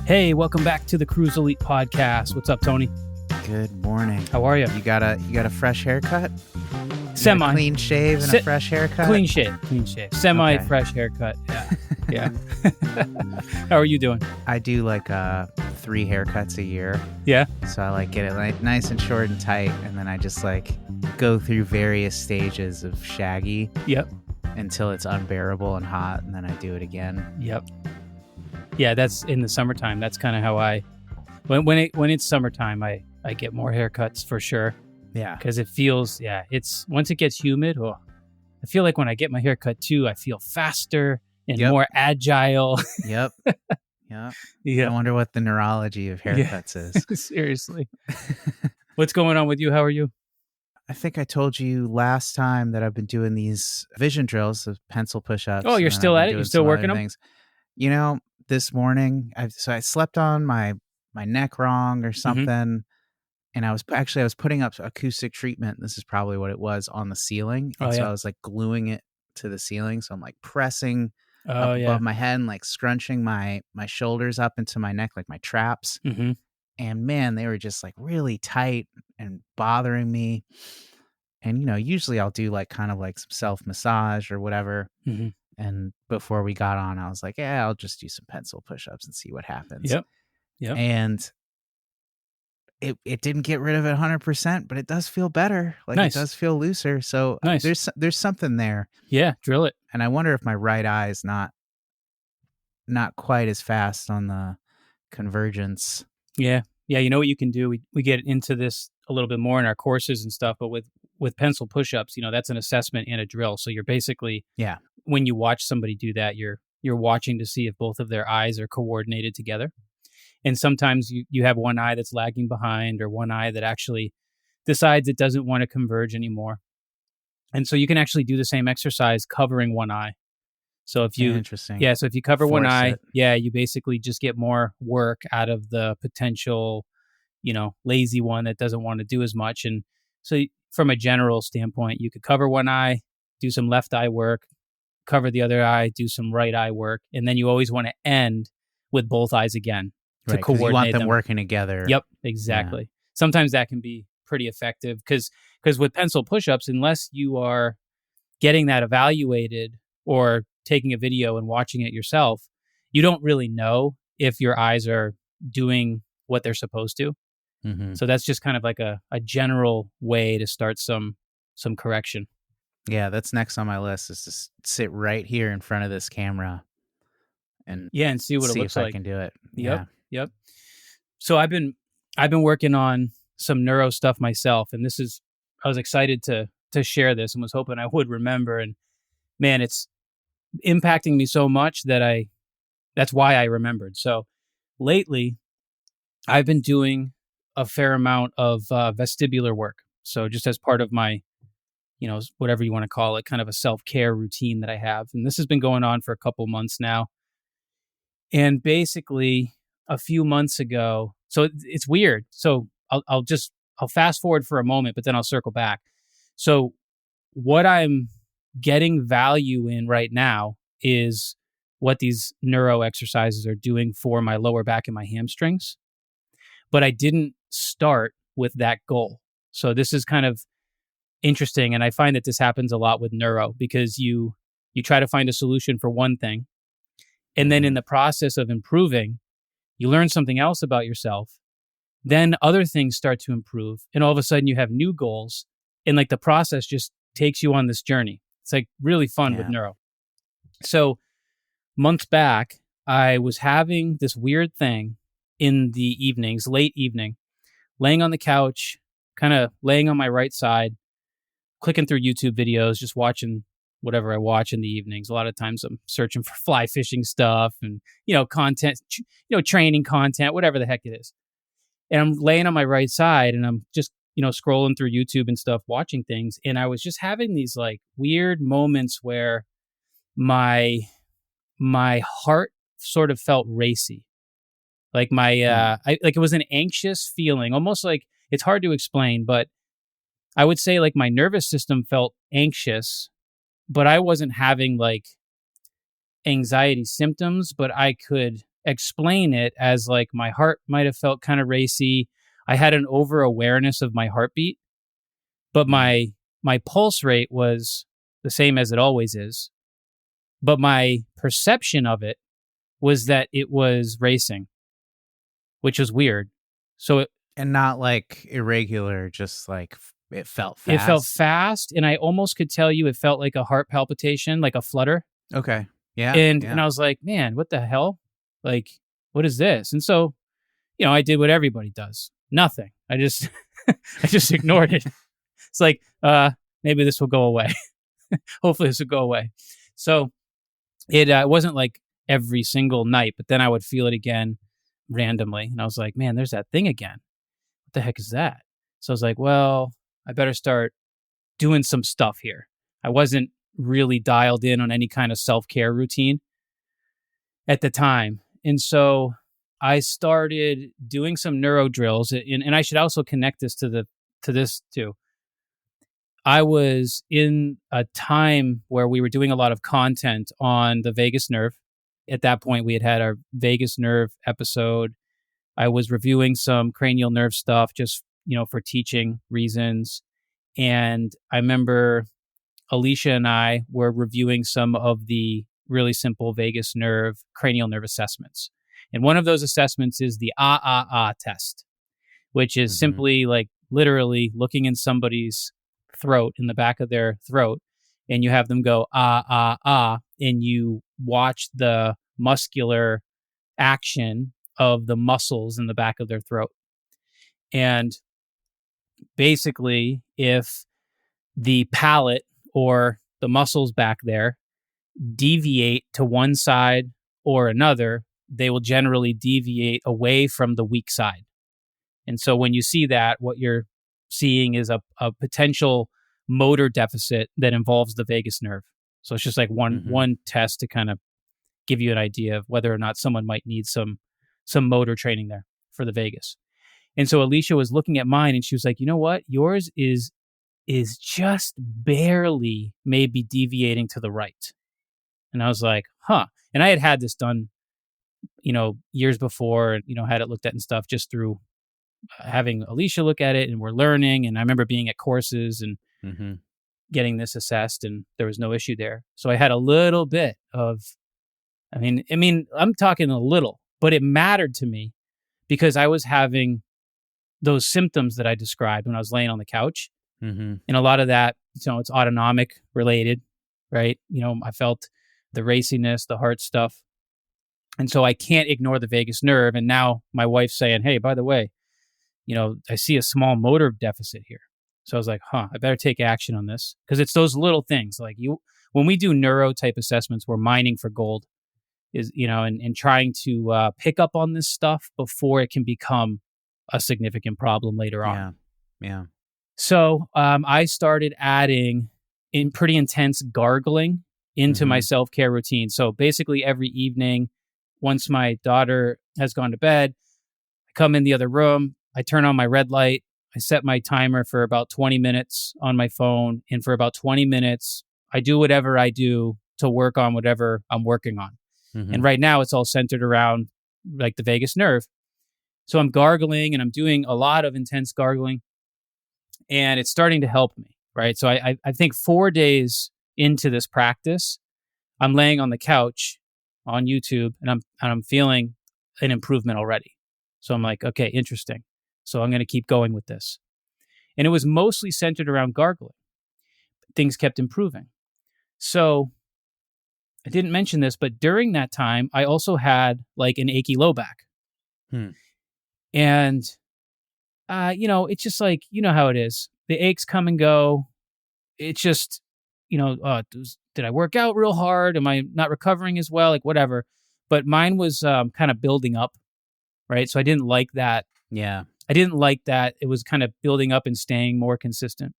Hey, welcome back to the Cruise Elite podcast. What's up, Tony? Good morning. How are you? You got a fresh haircut? Semi. Clean shave and a fresh haircut? Clean shave. Semi-fresh haircut. Yeah. How are you doing? I do like 3 haircuts a year. Yeah? So I like get it like nice and short and tight, and then I just like go through various stages of shaggy. Yep. Until it's unbearable and hot, and then I do it again. Yep. Yeah, that's in the summertime. That's kind of how when it's summertime, I get more haircuts for sure. Yeah. Because it feels, it's once it gets humid, I feel like when I get my haircut too, I feel faster and more agile. Yep. Yeah. I wonder what the neurology of haircuts is. Seriously. What's going on with you? How are you? I think I told you last time that I've been doing these vision drills, the pencil push-ups. Oh, you're still at it? You're still working them? You know, this morning, I slept on my neck wrong or something, and I was putting up acoustic treatment. This is probably what it was on the ceiling, and so I was like gluing it to the ceiling. So I'm like pressing up above my head and like scrunching my shoulders up into my neck, like my traps. Mm-hmm. And man, they were just like really tight and bothering me. And usually I'll do like kind of like some self massage or whatever. Mm-hmm. And before we got on, I was like, yeah, I'll just do some pencil push-ups and see what happens. Yep. And it didn't get rid of it 100%, but it does feel better. Like nice. It does feel looser. So nice. There's something there. Yeah, drill it. And I wonder if my right eye is not quite as fast on the convergence. Yeah. Yeah, you know what you can do? We get into this a little bit more in our courses and stuff, but with pencil push-ups, that's an assessment and a drill. So you're basically when you watch somebody do that, you're watching to see if both of their eyes are coordinated together. And sometimes you have one eye that's lagging behind or one eye that actually decides it doesn't want to converge anymore. And so you can actually do the same exercise covering one eye. So if you interesting. Yeah, so if you cover Force one eye, it. you basically just get more work out of the potential, lazy one that doesn't want to do as much. And so from a general standpoint, you could cover one eye, do some left eye work, cover the other eye, do some right eye work, and then you always want to end with both eyes again to coordinate you want them working together. Yep, exactly. Yeah. Sometimes that can be pretty effective because with pencil push-ups, unless you are getting that evaluated or taking a video and watching it yourself, you don't really know if your eyes are doing what they're supposed to. Mm-hmm. So that's just kind of like a general way to start some correction. Yeah, that's next on my list is to sit right here in front of this camera and see what it looks like. I can do it. Yep. So I've been working on some neuro stuff myself, and I was excited to share this and was hoping I would remember. And man, it's impacting me so much that's why I remembered. So lately, I've been doing a fair amount of vestibular work. So just as part of my, whatever you want to call it, kind of a self-care routine that I have. And this has been going on for a couple months now. And basically a few months ago, so it's weird. So I'll fast forward for a moment, but then I'll circle back. So what I'm getting value in right now is what these neuro exercises are doing for my lower back and my hamstrings. But I didn't start with that goal. So this is kind of interesting. And I find that this happens a lot with neuro because you try to find a solution for one thing. And then in the process of improving, you learn something else about yourself. Then other things start to improve. And all of a sudden you have new goals. And like the process just takes you on this journey. It's like really fun with neuro. So months back, I was having this weird thing in the evenings, late evening, laying on the couch, kind of laying on my right side, clicking through YouTube videos, just watching whatever I watch in the evenings. A lot of times I'm searching for fly fishing stuff and, content, training content, whatever the heck it is. And I'm laying on my right side and I'm just, scrolling through YouTube and stuff, watching things. And I was just having these like weird moments where my heart sort of felt racy. Like it was an anxious feeling, almost like it's hard to explain, but I would say like my nervous system felt anxious, but I wasn't having like anxiety symptoms, but I could explain it as like my heart might have felt kind of racy. I had an over awareness of my heartbeat, but my pulse rate was the same as it always is. But my perception of it was that it was racing, which was weird. So and not like irregular, just like it felt fast. It felt fast, and I almost could tell you it felt like a heart palpitation, like a flutter. Okay. Yeah. And I was like, man, what the hell? Like, what is this? And so, I did what everybody does. Nothing. I just I just ignored it. It's like, maybe this will go away. Hopefully this will go away. So it wasn't like every single night, but then I would feel it again randomly. And I was like, man, there's that thing again. What the heck is that? So I was like, well, I better start doing some stuff here. I wasn't really dialed in on any kind of self-care routine at the time. And so I started doing some neuro drills. And I should also connect this to this too. I was in a time where we were doing a lot of content on the vagus nerve. At that point, we had our vagus nerve episode. I was reviewing some cranial nerve stuff just, for teaching reasons. And I remember Alicia and I were reviewing some of the really simple vagus nerve, cranial nerve assessments. And one of those assessments is the test, which is simply like literally looking in somebody's throat, in the back of their throat, and you have them go, and you watch the muscular action of the muscles in the back of their throat. And basically, if the palate or the muscles back there deviate to one side or another, they will generally deviate away from the weak side. And so when you see that, what you're seeing is a potential motor deficit that involves the vagus nerve. So it's just like one test to kind of give you an idea of whether or not someone might need some motor training there for the vagus. And so Alicia was looking at mine and she was like, you know what? Yours is just barely maybe deviating to the right. And I was like, huh. And I had this done, years before, had it looked at and stuff just through having Alicia look at it, and we're learning. And I remember being at courses and getting this assessed, and there was no issue there. So I had a little bit of, I mean, I'm talking a little, but it mattered to me because I was having those symptoms that I described when I was laying on the couch. And a lot of that, it's autonomic related, right? I felt the raciness, the heart stuff. And so I can't ignore the vagus nerve. And now my wife's saying, hey, by the way, I see a small motor deficit here. So I was like, I better take action on this, because it's those little things like when we do neuro type assessments, we're mining for gold, and trying to pick up on this stuff before it can become a significant problem later on. Yeah. So I started adding in pretty intense gargling into my self-care routine. So basically every evening, once my daughter has gone to bed, I come in the other room, I turn on my red light, I set my timer for about 20 minutes on my phone. And for about 20 minutes, I do whatever I do to work on whatever I'm working on. And right now it's all centered around like the vagus nerve. So I'm gargling and I'm doing a lot of intense gargling, and it's starting to help me, right? So I think 4 days into this practice, I'm laying on the couch on YouTube and I'm feeling an improvement already. So I'm like, okay, interesting. So I'm going to keep going with this. And it was mostly centered around gargling. Things kept improving. So I didn't mention this, but during that time, I also had like an achy low back. And, it's just like, how it is. The aches come and go. It's just, did I work out real hard? Am I not recovering as well? Like whatever. But mine was kind of building up, right? So I didn't like that. Yeah. I didn't like that. It was kind of building up and staying more consistent.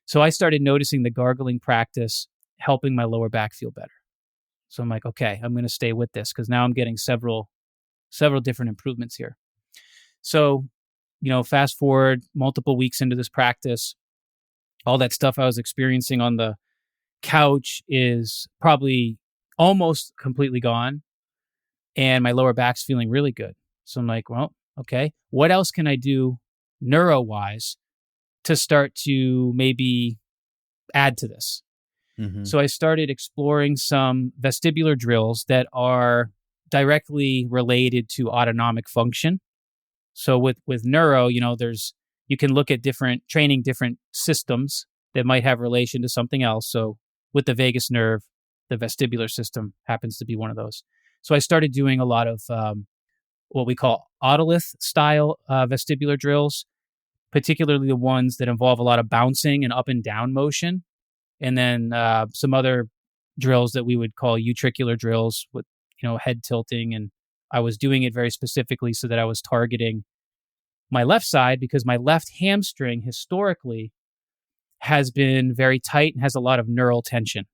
So I started noticing the gargling practice helping my lower back feel better. So I'm like, okay, I'm going to stay with this because now I'm getting several different improvements here. So, fast forward multiple weeks into this practice, all that stuff I was experiencing on the couch is probably almost completely gone. and my lower back's feeling really good. So I'm like, well, okay, what else can I do neuro-wise to start to maybe add to this? Mm-hmm. So I started exploring some vestibular drills that are directly related to autonomic function. So with neuro, you can look at different systems that might have relation to something else. So with the vagus nerve, the vestibular system happens to be one of those. So I started doing a lot of what we call otolith style vestibular drills, particularly the ones that involve a lot of bouncing and up and down motion. And then some other drills that we would call utricular drills with, head tilting. And I was doing it very specifically so that I was targeting my left side, because my left hamstring historically has been very tight and has a lot of neural tension.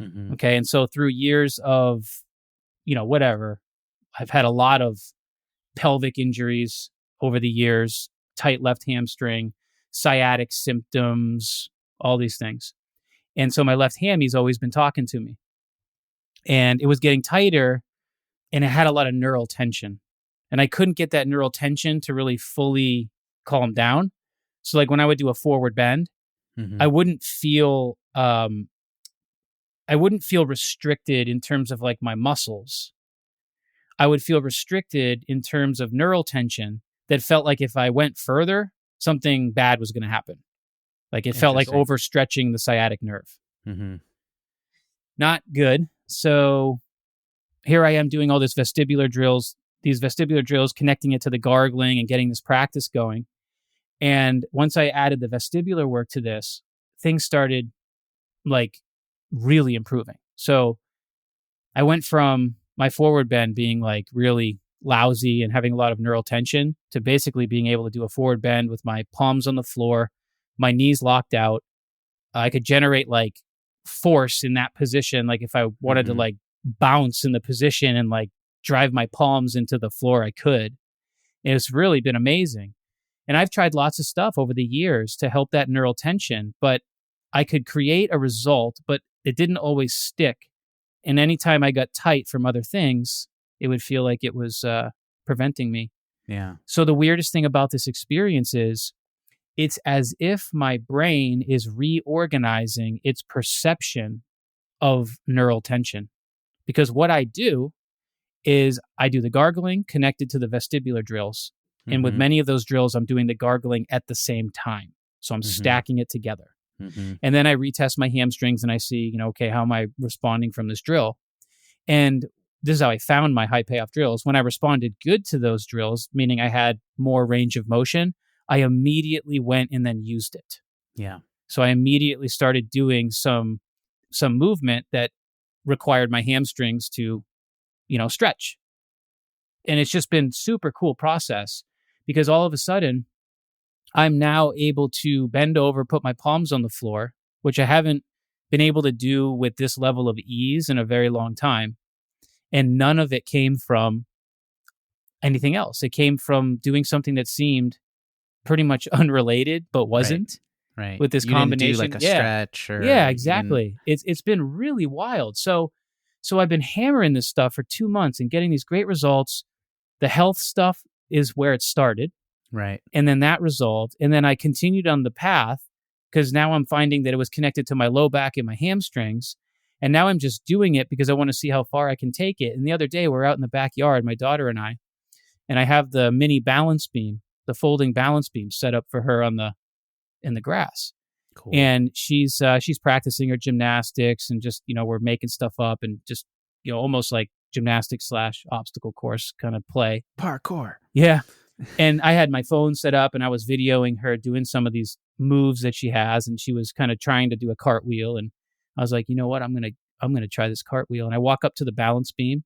Mm-hmm. Okay. And so through years of, whatever, I've had a lot of pelvic injuries over the years, tight left hamstring, sciatic symptoms, all these things. And so my left hammy's always been talking to me. And it was getting tighter, and it had a lot of neural tension. And I couldn't get that neural tension to really fully calm down. So like when I would do a forward bend, Mm-hmm. I wouldn't feel restricted in terms of like my muscles. I would feel restricted in terms of neural tension that felt like if I went further, something bad was going to happen. Like it felt like overstretching the sciatic nerve. Mm-hmm. Not good. So here I am doing all these vestibular drills, connecting it to the gargling and getting this practice going. And once I added the vestibular work to this, things started like really improving. So I went from my forward bend being like really lousy and having a lot of neural tension to basically being able to do a forward bend with my palms on the floor, my knees locked out. I could generate like force in that position. Like if I wanted to like bounce in the position and like drive my palms into the floor, I could. And it's really been amazing. And I've tried lots of stuff over the years to help that neural tension, but I could create a result, but it didn't always stick. And anytime I got tight from other things, it would feel like it was preventing me. Yeah. So the weirdest thing about this experience is it's as if my brain is reorganizing its perception of neural tension. Because what I do is I do the gargling connected to the vestibular drills. And with many of those drills, I'm doing the gargling at the same time. So I'm stacking it together. And then I retest my hamstrings and I see, okay, how am I responding from this drill? And this is how I found my high payoff drills. When I responded good to those drills, meaning I had more range of motion, I immediately went and then used it. Yeah. So I immediately started doing some movement that required my hamstrings to, stretch. And it's just been super cool process because all of a sudden I'm now able to bend over, put my palms on the floor, which I haven't been able to do with this level of ease in a very long time. And none of it came from anything else. It came from doing something that seemed pretty much unrelated, but wasn't. Right. With this you combination. Didn't do like a stretch or... Yeah, exactly. It's been really wild. So I've been hammering this stuff for 2 months and getting these great results. The health stuff is where it started. Right. And then that resolved. And then I continued on the path because now I'm finding that it was connected to my low back and my hamstrings. And now I'm just doing it because I want to see how far I can take it. And the other day we're out in the backyard, my daughter and I have the mini balance beam, the folding balance beam set up for her in the grass. Cool. And she's practicing her gymnastics and just, we're making stuff up and just, almost like gymnastics / obstacle course kind of play. Parkour. Yeah. And I had my phone set up and I was videoing her doing some of these moves that she has. And she was kind of trying to do a cartwheel. And I was like, you know what? I'm going to try this cartwheel. And I walk up to the balance beam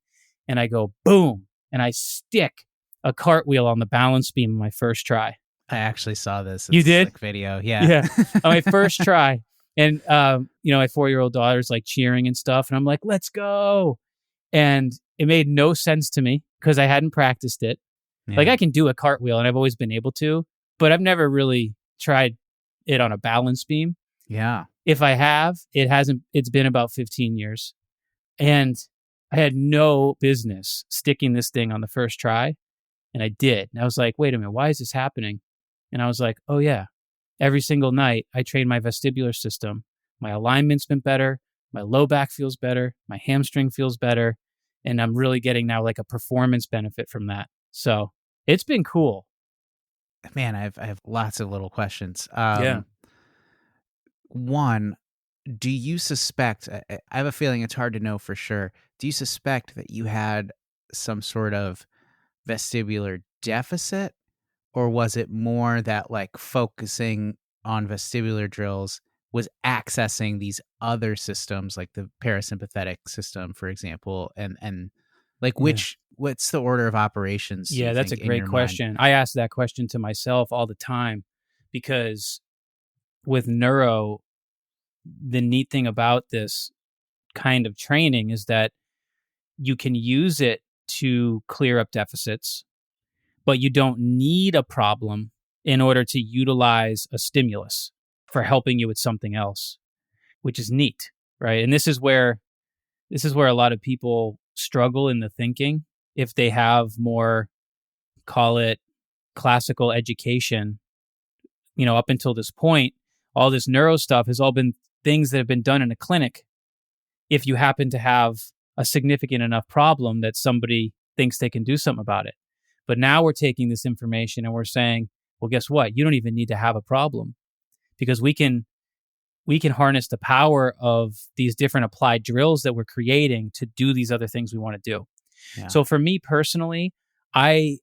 and I go, boom. And I stick a cartwheel on the balance beam on my first try. I actually saw this. You did? Like video. Yeah. Yeah. On my first try. And, my 4-year-old daughter's like cheering and stuff. And I'm like, let's go. And it made no sense to me because I hadn't practiced it. Yeah. Like I can do a cartwheel and I've always been able to, but I've never really tried it on a balance beam. Yeah. If I have, it's been about 15 years. And I had no business sticking this thing on the first try, and I did. And I was like, wait a minute, why is this happening? And I was like, oh yeah, every single night I train my vestibular system. My alignment's been better. My low back feels better. My hamstring feels better. And I'm really getting now like a performance benefit from that. So it's been cool. Man, I have lots of little questions. Yeah. One, do you suspect, I have a feeling it's hard to know for sure, do you suspect that you had some sort of vestibular deficit, or was it more that like focusing on vestibular drills was accessing these other systems like the parasympathetic system, for example, and like what's the order of operations, do you That's a think, in great your mind? question. I ask that question to myself all the time because with neuro, the neat thing about this kind of training is that you can use it to clear up deficits, but you don't need a problem in order to utilize a stimulus for helping you with something else, which is neat, right? And this is where a lot of people struggle in the thinking. If they have more, call it classical education, up until this point, all this neuro stuff has all been things that have been done in a clinic. If you happen to have a significant enough problem that somebody thinks they can do something about it. But now we're taking this information and we're saying, well, guess what? You don't even need to have a problem because we can harness the power of these different applied drills that we're creating to do these other things we want to do. Yeah. So for me personally, I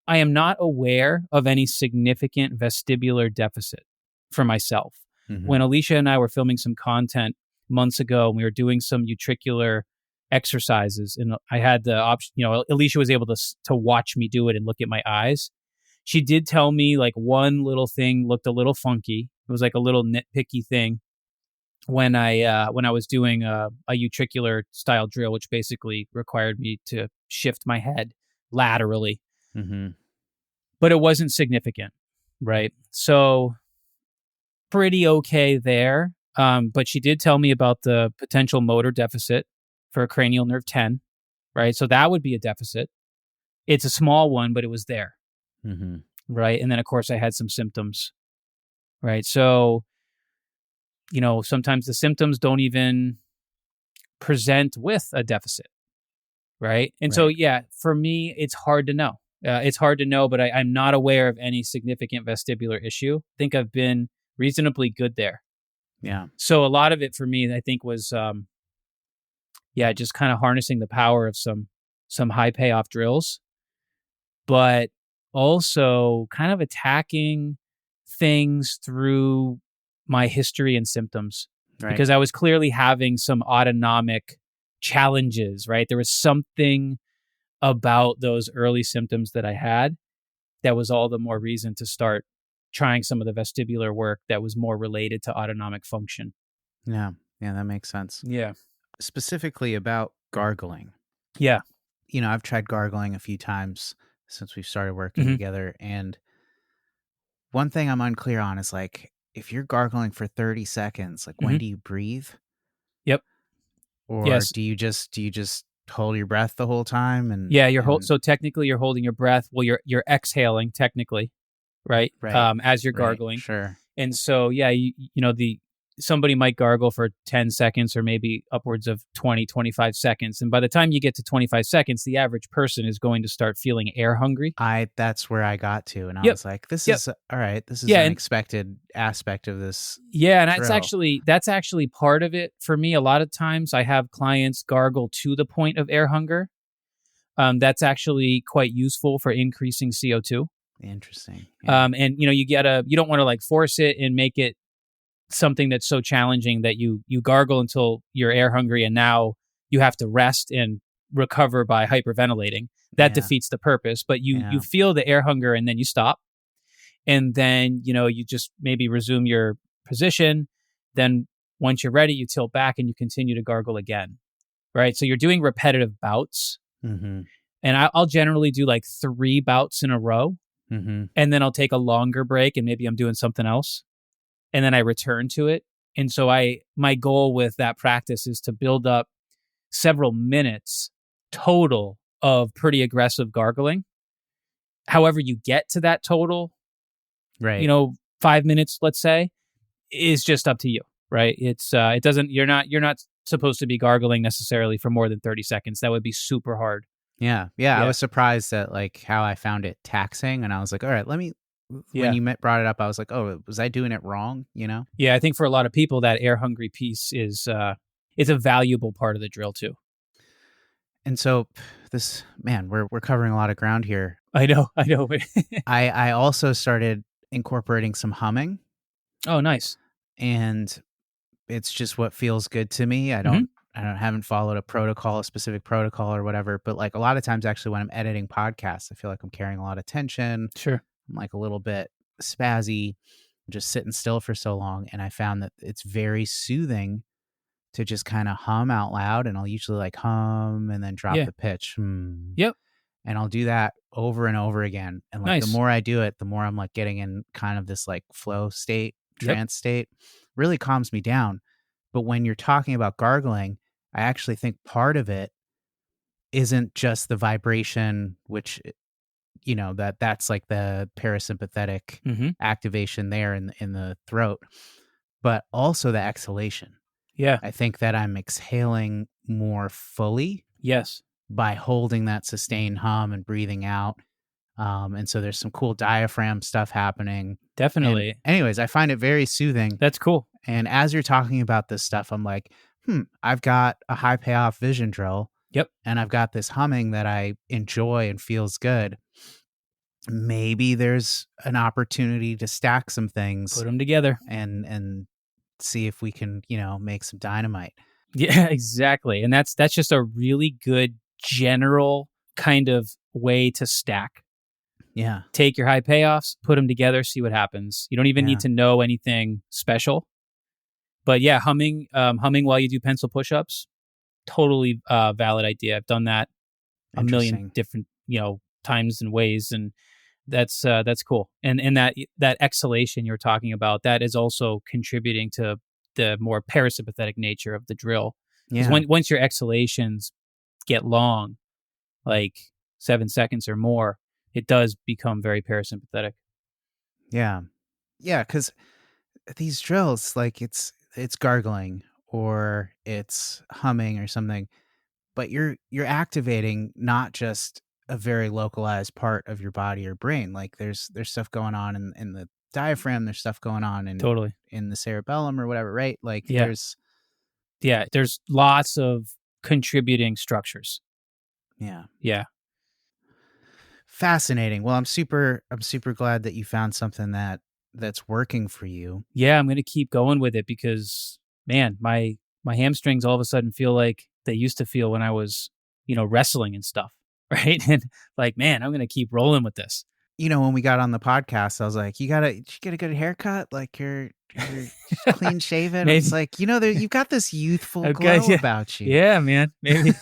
am not aware of any significant vestibular deficit for myself. Mm-hmm. When Alicia and I were filming some content months ago, and we were doing some utricular exercises, and I had the option, Alicia was able to watch me do it and look at my eyes. She did tell me like one little thing looked a little funky. It was like a little nitpicky thing when I was doing a utricular style drill, which basically required me to shift my head laterally. Mm-hmm. But it wasn't significant, right? So pretty okay there. But she did tell me about the potential motor deficit for cranial nerve 10, right? So that would be a deficit. It's a small one, but it was there, Mm-hmm. right? And then, of course, I had some symptoms, right? So, sometimes the symptoms don't even present with a deficit, right? And so, for me, it's hard to know. But I'm not aware of any significant vestibular issue. I think I've been reasonably good there. Yeah. So a lot of it for me, I think, was, just kind of harnessing the power of some high payoff drills, but also kind of attacking things through my history and symptoms, Right. because I was clearly having some autonomic challenges, right? There was something about those early symptoms that I had that was all the more reason to start trying some of the vestibular work that was more related to autonomic function. Yeah, that makes sense. Yeah. Specifically about gargling. Yeah. I've tried gargling a few times since we've started working together, and one thing I'm unclear on is like, if you're gargling for 30 seconds, like when do you breathe? Yep. Or Yes. do you just hold your breath the whole time? And so technically you're holding your breath. Well, you're exhaling technically, right? As you're gargling. Right, sure. And so, somebody might gargle for 10 seconds or maybe upwards of 20, 25 seconds. And by the time you get to 25 seconds, the average person is going to start feeling air hungry. That's where I got to. And I was like, this is all right. This is an unexpected aspect of this. Yeah. And that's actually part of it for me. A lot of times I have clients gargle to the point of air hunger. That's actually quite useful for increasing CO2. Interesting. Yeah. And you don't want to like force it and make it something that's so challenging that you gargle until you're air hungry and now you have to rest and recover by hyperventilating. That defeats the purpose. But you feel the air hunger and then you stop. And then, you just maybe resume your position. Then once you're ready, you tilt back and you continue to gargle again. Right. So you're doing repetitive bouts. Mm-hmm. And I'll generally do like 3 bouts in a row. Mm-hmm. And then I'll take a longer break and maybe I'm doing something else. And then I return to it. And so my goal with that practice is to build up several minutes total of pretty aggressive gargling. However you get to that total, Right. 5 minutes, let's say, is just up to you, right? It doesn't, you're not supposed to be gargling necessarily for more than 30 seconds. That would be super hard. Yeah. I was surprised at like how I found it taxing, and I was like, all right, when you brought it up, I was like, oh, was I doing it wrong? Yeah, I think for a lot of people that air hungry piece is a valuable part of the drill too. And so we're covering a lot of ground here. I know. I also started incorporating some humming. Oh, nice. And it's just what feels good to me. I haven't followed a specific protocol or whatever, but like a lot of times actually when I'm editing podcasts, I feel like I'm carrying a lot of tension. Sure. I'm like a little bit spazzy, just sitting still for so long. And I found that it's very soothing to just kind of hum out loud. And I'll usually like hum and then drop the pitch. Yep. And I'll do that over and over again. And like the more I do it, the more I'm like getting in kind of this like flow state, trance state. Really calms me down. But when you're talking about gargling, I actually think part of it isn't just the vibration, which, that's like the parasympathetic activation there in the throat, but also the exhalation. Yeah. I think that I'm exhaling more fully. Yes. By holding that sustained hum and breathing out. And so there's some cool diaphragm stuff happening. Definitely. And anyways, I find it very soothing. That's cool. And as you're talking about this stuff, I'm like, I've got a high payoff vision drill. Yep. And I've got this humming that I enjoy and feels good. Maybe there's an opportunity to stack some things. Put them together. And see if we can, make some dynamite. Yeah, exactly. And that's just a really good general kind of way to stack. Yeah. Take your high payoffs, put them together, see what happens. You don't even need to know anything special. But yeah, humming while you do pencil pushups, totally valid idea. I've done that a million different, times and ways, and that's cool. And that exhalation you're talking about, that is also contributing to the more parasympathetic nature of the drill. Because once your exhalations get long, like 7 seconds or more, it does become very parasympathetic. Yeah, because these drills, like it's gargling or it's humming or something, but you're activating not just a very localized part of your body or brain. Like there's stuff going on in the diaphragm, there's stuff going on in the cerebellum or whatever, right? Like there's lots of contributing structures. Yeah. Fascinating. Well, I'm super glad that you found something that's working for you. Yeah, I'm going to keep going with it because, man, my hamstrings all of a sudden feel like they used to feel when I was, wrestling and stuff, right? And like, man, I'm going to keep rolling with this. When we got on the podcast, I was like, you get a good haircut? Like you're clean shaven? It's like, you've got this youthful glow about you. Yeah, man. Maybe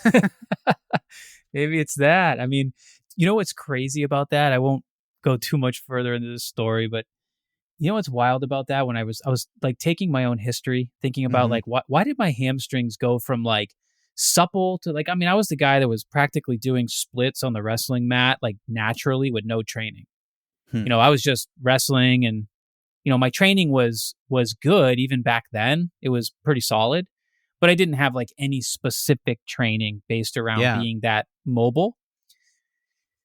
maybe it's that. I mean, what's crazy about that? I won't go too much further into this story, but what's wild about that? When I was like taking my own history, thinking about like why did my hamstrings go from like supple to like, I was the guy that was practically doing splits on the wrestling mat like naturally with no training. I was just wrestling, and my training was good even back then. It was pretty solid, but I didn't have like any specific training based around being that mobile.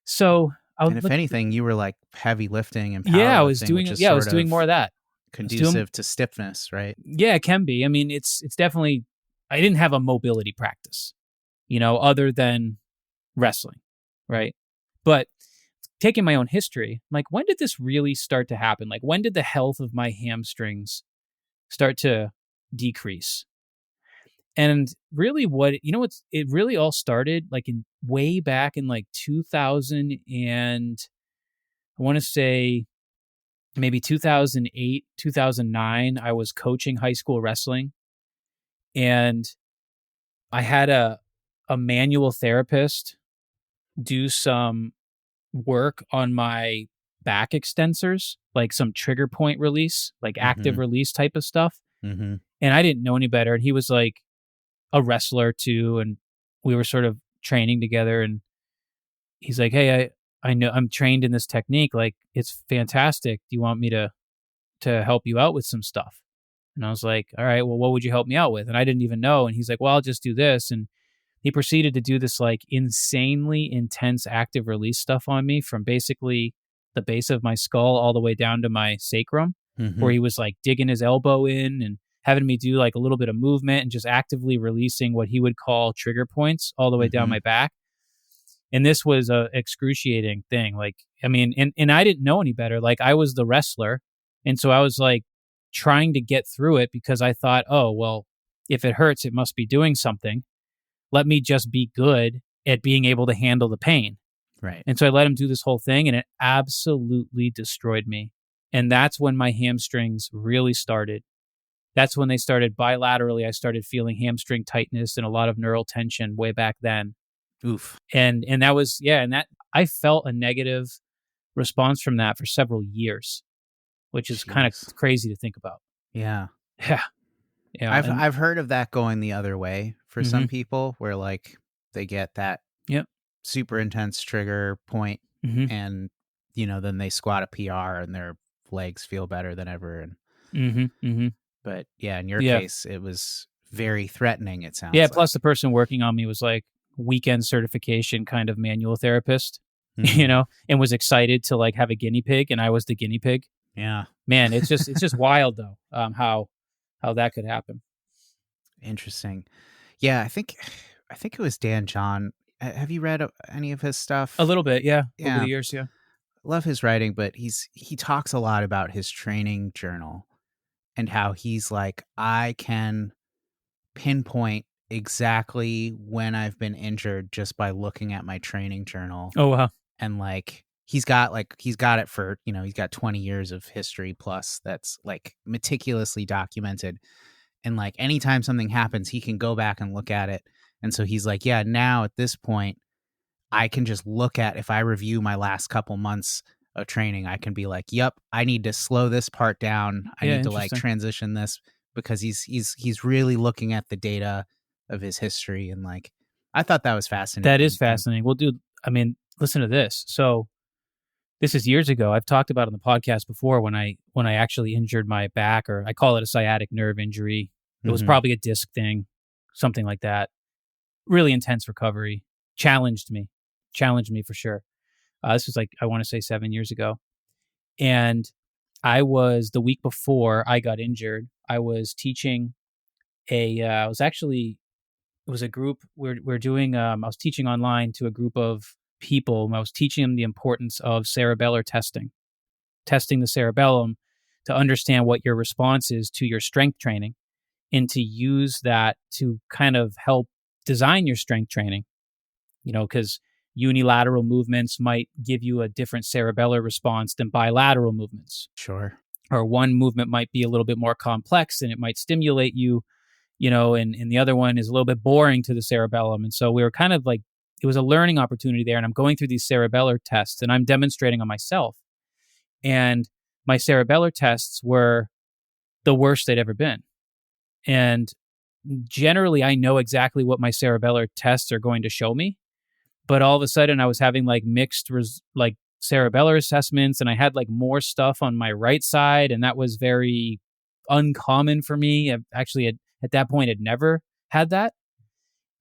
So, if anything, you were like heavy lifting and powerlifting. I was doing more of that. Conducive to stiffness, right? Yeah, it can be. It's definitely. I didn't have a mobility practice, other than wrestling, right? But taking my own history, like when did this really start to happen? Like when did the health of my hamstrings start to decrease? And really it really all started like way back in like 2000 and I want to say maybe 2008, 2009, I was coaching high school wrestling, and I had a manual therapist do some work on my back extensors, like some trigger point release, like active release type of stuff. And I didn't know any better. And he was like a wrestler too. And we were sort of training together, and he's like, "Hey, I know I'm trained in this technique. Like, it's fantastic. Do you want me to help you out with some stuff?" And I was like, "All right, well, what would you help me out with?" And I didn't even know. And he's like, "Well, I'll just do this." And he proceeded to do this like insanely intense active release stuff on me from basically the base of my skull all the way down to my sacrum, where he was like digging his elbow in and having me do like a little bit of movement and just actively releasing what he would call trigger points all the way down my back. And this was a excruciating thing. Like, I mean, and I didn't know any better. Like, I was the wrestler. And so I was like trying to get through it because I thought, oh, well, if it hurts, it must be doing something. Let me just be good at being able to handle the pain. Right. And so I let him do this whole thing, and it absolutely destroyed me. And that's when my hamstrings really started. That's when they started bilaterally. I started feeling hamstring tightness and a lot of neural tension way back then. Oof. And that was, and that I felt a negative response from that for several years, which is kind of crazy to think about. Yeah. Yeah. Yeah. I've heard of that going the other way for some people, where like they get that super intense trigger point, and then they squat a PR and their legs feel better than ever. And but yeah, in your case, it was very threatening. It sounds like. Plus the person working on me was like weekend certification kind of manual therapist, and was excited to like have a guinea pig, and I was the guinea pig. Yeah, man, it's just wild though, how that could happen. Interesting. Yeah, I think it was Dan John. Have you read any of his stuff? A little bit, yeah. Over the years, yeah. Love his writing, but he talks a lot about his training journal and how he's like, I can pinpoint exactly when I've been injured just by looking at my training journal. Oh, wow. And like he's got it for, he's got 20 years of history plus that's like meticulously documented. And like anytime something happens, he can go back and look at it. And so he's like, yeah, now at this point, I can just look at, if I review my last couple months of training, I can be like, yep, I need to slow this part down. I need to like transition this, because he's really looking at the data of his history. And like, I thought that was fascinating. That is fascinating. Well, dude, I mean, listen to this. So this is years ago. I've talked about it on the podcast before when I actually injured my back, or I call it a sciatic nerve injury. It was probably a disc thing, something like that. Really intense recovery. Challenged me for sure. This was like, I want to say 7 years ago. And I was, the week before I got injured, I was teaching it was a group we're doing, I was teaching online to a group of people. I was teaching them the importance of cerebellar testing the cerebellum to understand what your response is to your strength training, and to use that to kind of help design your strength training, because unilateral movements might give you a different cerebellar response than bilateral movements. Sure. Or one movement might be a little bit more complex and it might stimulate you, and the other one is a little bit boring to the cerebellum. And so we were kind of like, it was a learning opportunity there. And I'm going through these cerebellar tests and I'm demonstrating on myself. And my cerebellar tests were the worst they'd ever been. And generally, I know exactly what my cerebellar tests are going to show me. But all of a sudden, I was having like mixed cerebellar assessments, and I had like more stuff on my right side, and that was very uncommon for me. I actually, at that point, had never had that.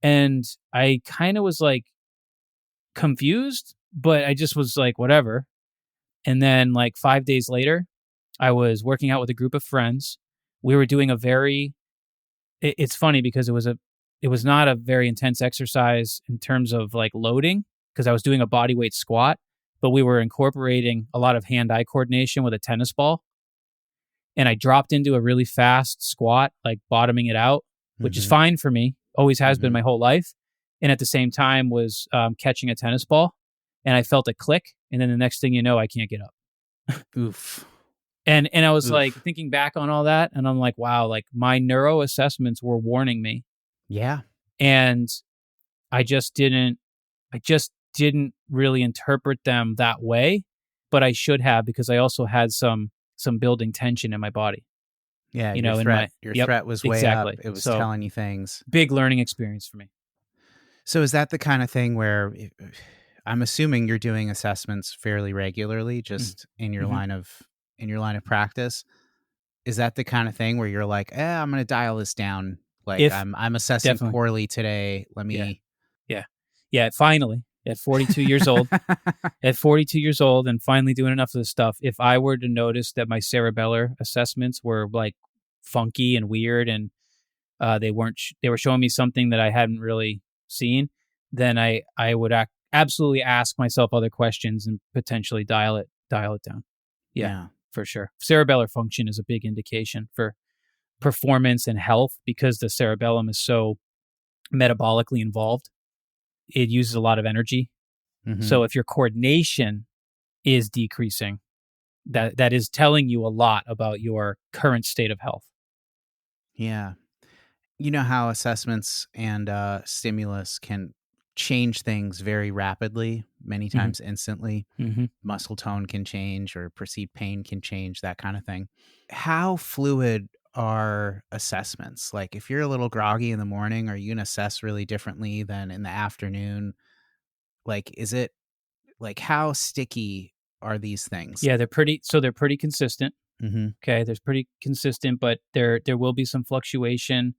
And I kind of was like confused, but I just was like, whatever. And then like 5 days later, I was working out with a group of friends. We were doing it's funny because it was not a very intense exercise in terms of like loading, because I was doing a body weight squat, but we were incorporating a lot of hand-eye coordination with a tennis ball. And I dropped into a really fast squat, like bottoming it out, which is fine for me, always has been my whole life. And at the same time was catching a tennis ball, and I felt a click. And then the next thing you know, I can't get up. Oof. And I was like thinking back on all that, and I'm like, wow, like my neuro assessments were warning me. Yeah. And I just didn't really interpret them that way, but I should have, because I also had some building tension in my body. Yeah, your threat was way up. It was telling you things. Big learning experience for me. So is that the kind of thing where I'm assuming you're doing assessments fairly regularly, just in your Mm-hmm. line of practice? Is that the kind of thing where you're like, I'm going to dial this down? Like If I'm assessing Definitely. poorly today. Let Yeah. me. Yeah. Finally, at 42 years old, and finally doing enough of this stuff, if I were to notice that my cerebellar assessments were like funky and weird, and they weren't, they were showing me something that I hadn't really seen, then I would absolutely ask myself other questions and potentially dial it down. Yeah, Yeah. for sure. Cerebellar function is a big indication for performance and health because the cerebellum is so metabolically involved. It uses a lot of energy. Mm-hmm. So if your coordination is decreasing, that is telling you a lot about your current state of health. Yeah. You know how assessments and stimulus can change things very rapidly, many Mm-hmm. times instantly. Mm-hmm. Muscle tone can change or perceived pain can change, that kind of thing. How fluid are assessments? Like if you're a little groggy in the morning, are you going to assess really differently than in the afternoon? Like, is it like how sticky are these things? Yeah, they're pretty consistent. Mm-hmm. Okay, there's pretty consistent, but there will be some fluctuation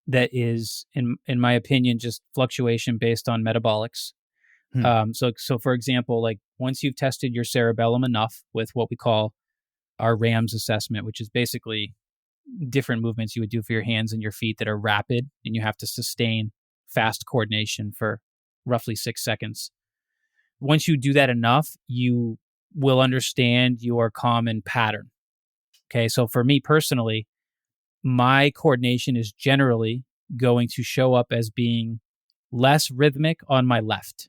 that is, in my opinion, just fluctuation based on metabolics. Hmm. So for example, like once you've tested your cerebellum enough with what we call our RAMS assessment, which is basically different movements you would do for your hands and your feet that are rapid, and you have to sustain fast coordination for roughly 6 seconds. Once you do that enough, you will understand your common pattern. Okay, so for me personally, my coordination is generally going to show up as being less rhythmic on my left.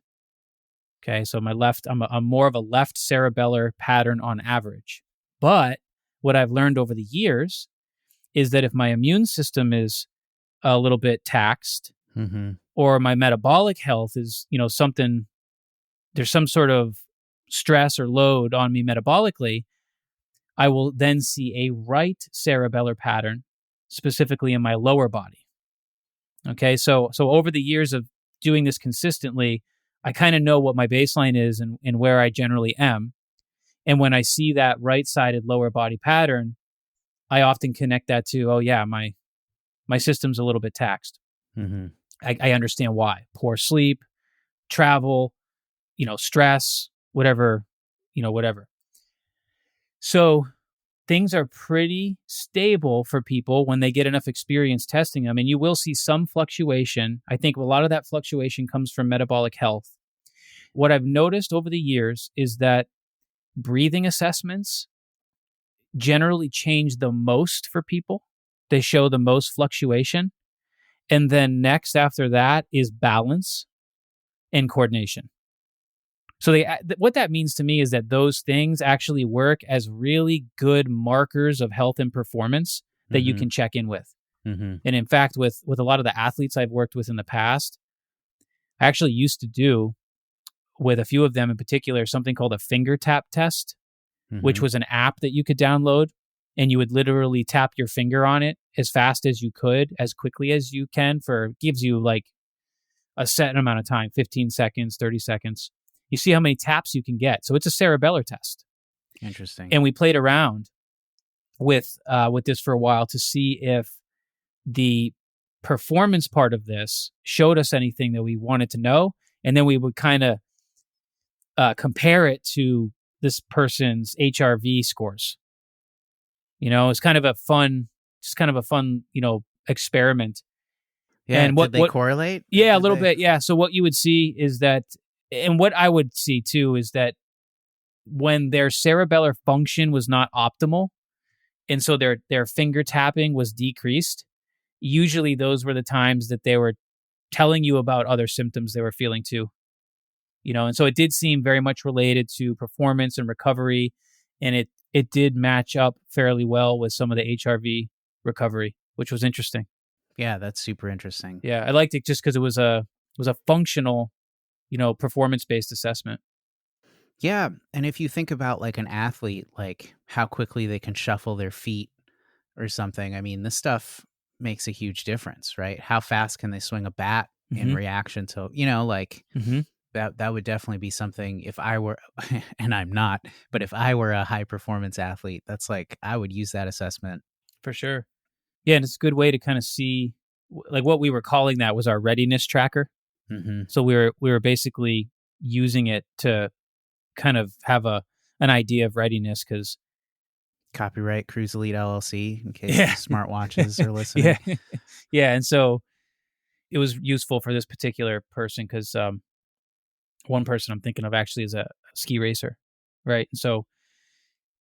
Okay, so my left, I'm more of a left cerebellar pattern on average. But what I've learned over the years is that if my immune system is a little bit taxed, Mm-hmm. or my metabolic health is, there's some sort of stress or load on me metabolically, I will then see a right cerebellar pattern, specifically in my lower body. Okay, so over the years of doing this consistently, I kind of know what my baseline is and where I generally am. And when I see that right-sided lower body pattern, I often connect that to, oh yeah, my system's a little bit taxed. Mm-hmm. I understand why. Poor sleep, travel, stress, whatever. So things are pretty stable for people when they get enough experience testing them. And you will see some fluctuation. I think a lot of that fluctuation comes from metabolic health. What I've noticed over the years is that breathing assessments generally change the most for people. They show the most fluctuation. And then next after that is balance and coordination. So what that means to me is that those things actually work as really good markers of health and performance that you can check in with. Mm-hmm. And in fact, with a lot of the athletes I've worked with in the past, I actually used to do, with a few of them in particular, something called a finger tap test, which was an app that you could download, and you would literally tap your finger on it as fast as you could, as quickly as you can, gives you like a set amount of time, 15 seconds, 30 seconds. You see how many taps you can get. So it's a cerebellar test. Interesting. And we played around with this for a while to see if the performance part of this showed us anything that we wanted to know. And then we would kind of compare it to this person's HRV scores. It's kind of a fun, experiment. Yeah. And did they correlate? Yeah, Did a little they? bit. Yeah. So what you would see is that, and what I would see too, is that when their cerebellar function was not optimal, and so their finger tapping was decreased, usually those were the times that they were telling you about other symptoms they were feeling too. And so it did seem very much related to performance and recovery, and it did match up fairly well with some of the HRV recovery, which was interesting. Yeah, that's super interesting. Yeah, I liked it just because it was a functional, performance-based assessment. Yeah, and if you think about like an athlete, like how quickly they can shuffle their feet or something, I mean, this stuff makes a huge difference, right? How fast can they swing a bat in reaction to, you know, like Mm-hmm. that would definitely be something if I were, and I'm not, but if I were a high performance athlete, that's like, I would use that assessment. For sure. Yeah, and it's a good way to kind of see, like what we were calling that was our readiness tracker. Mm-hmm. So we were basically using it to kind of have an idea of readiness because Copyright Cruise Elite LLC in case yeah, smartwatches are listening. yeah, yeah, and so it was useful for this particular person because one person I'm thinking of actually is a ski racer, right? So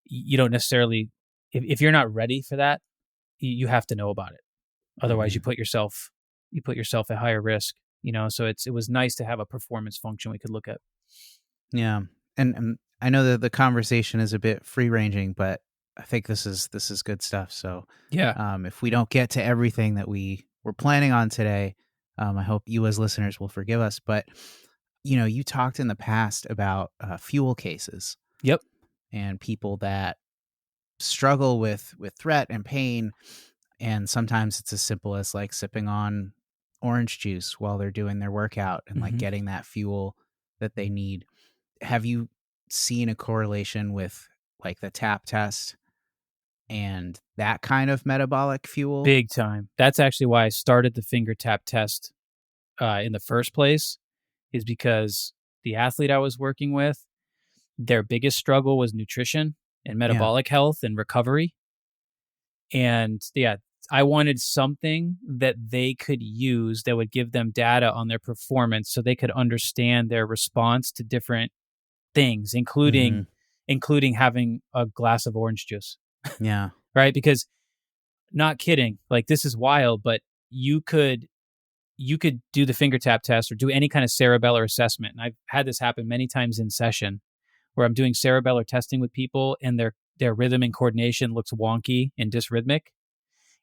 you don't necessarily, if you're not ready for that, you have to know about it. Otherwise, Mm-hmm. you put yourself at higher risk. You know, so it was nice to have a performance function we could look at. Yeah, and I know that the conversation is a bit free ranging, but I think this is good stuff. So Yeah, if we don't get to everything that we were planning on today, I hope you as listeners will forgive us. But you know, you talked in the past about fuel cases. Yep. And people that struggle with threat and pain, and sometimes it's as simple as like sipping on orange juice while they're doing their workout and like getting that fuel that they need. Have you seen a correlation with like the tap test and that kind of metabolic fuel? Big time. That's actually why I started the finger tap test in the first place, is because the athlete I was working with, their biggest struggle was nutrition and metabolic health and recovery. And yeah, I wanted something that they could use that would give them data on their performance so they could understand their response to different things, including having a glass of orange juice. Yeah. Right? Because not kidding, like this is wild, but you could do the finger tap test or do any kind of cerebellar assessment. And I've had this happen many times in session where I'm doing cerebellar testing with people and their rhythm and coordination looks wonky and dysrhythmic.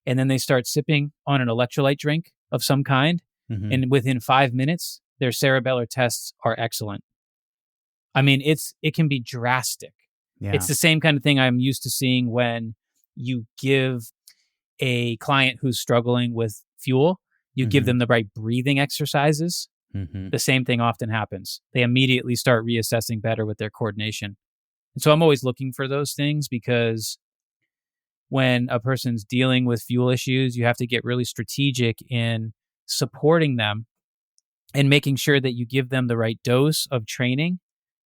And then they start sipping on an electrolyte drink of some kind. And within 5 minutes, their cerebellar tests are excellent. I mean, it can be drastic. Yeah. It's the same kind of thing I'm used to seeing when you give a client who's struggling with fuel, you give them the right breathing exercises. The same thing often happens. They immediately start reassessing better with their coordination. And so I'm always looking for those things because when a person's dealing with fuel issues, you have to get really strategic in supporting them and making sure that you give them the right dose of training,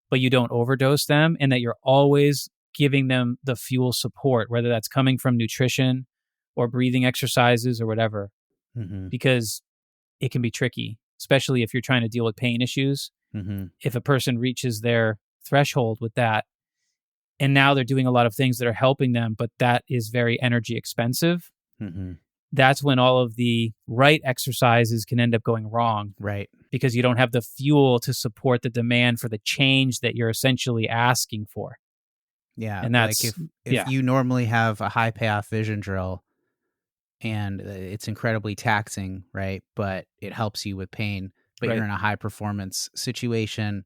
but you don't overdose them, and that you're always giving them the fuel support, whether that's coming from nutrition or breathing exercises or whatever, because it can be tricky, especially if you're trying to deal with pain issues. If a person reaches their threshold with that, and now they're doing a lot of things that are helping them, but that is very energy expensive, that's when all of the right exercises can end up going wrong. Right. Because you don't have the fuel to support the demand for the change that you're essentially asking for. Yeah. And that's, like if you normally have a high payoff vision drill and it's incredibly taxing, right? But it helps you with pain, but you're in a high performance situation,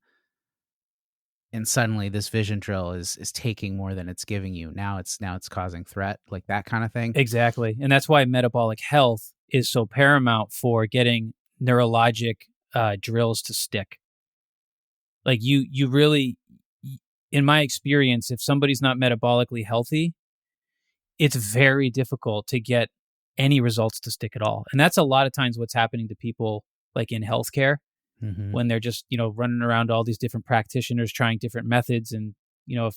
and suddenly this vision drill is taking more than it's giving you. Now it's causing threat, like that kind of thing. Exactly. And that's why metabolic health is so paramount for getting neurologic drills to stick. Like you really, in my experience, if somebody's not metabolically healthy, it's very difficult to get any results to stick at all. And that's a lot of times what's happening to people like in healthcare, when they're just, running around all these different practitioners trying different methods. And,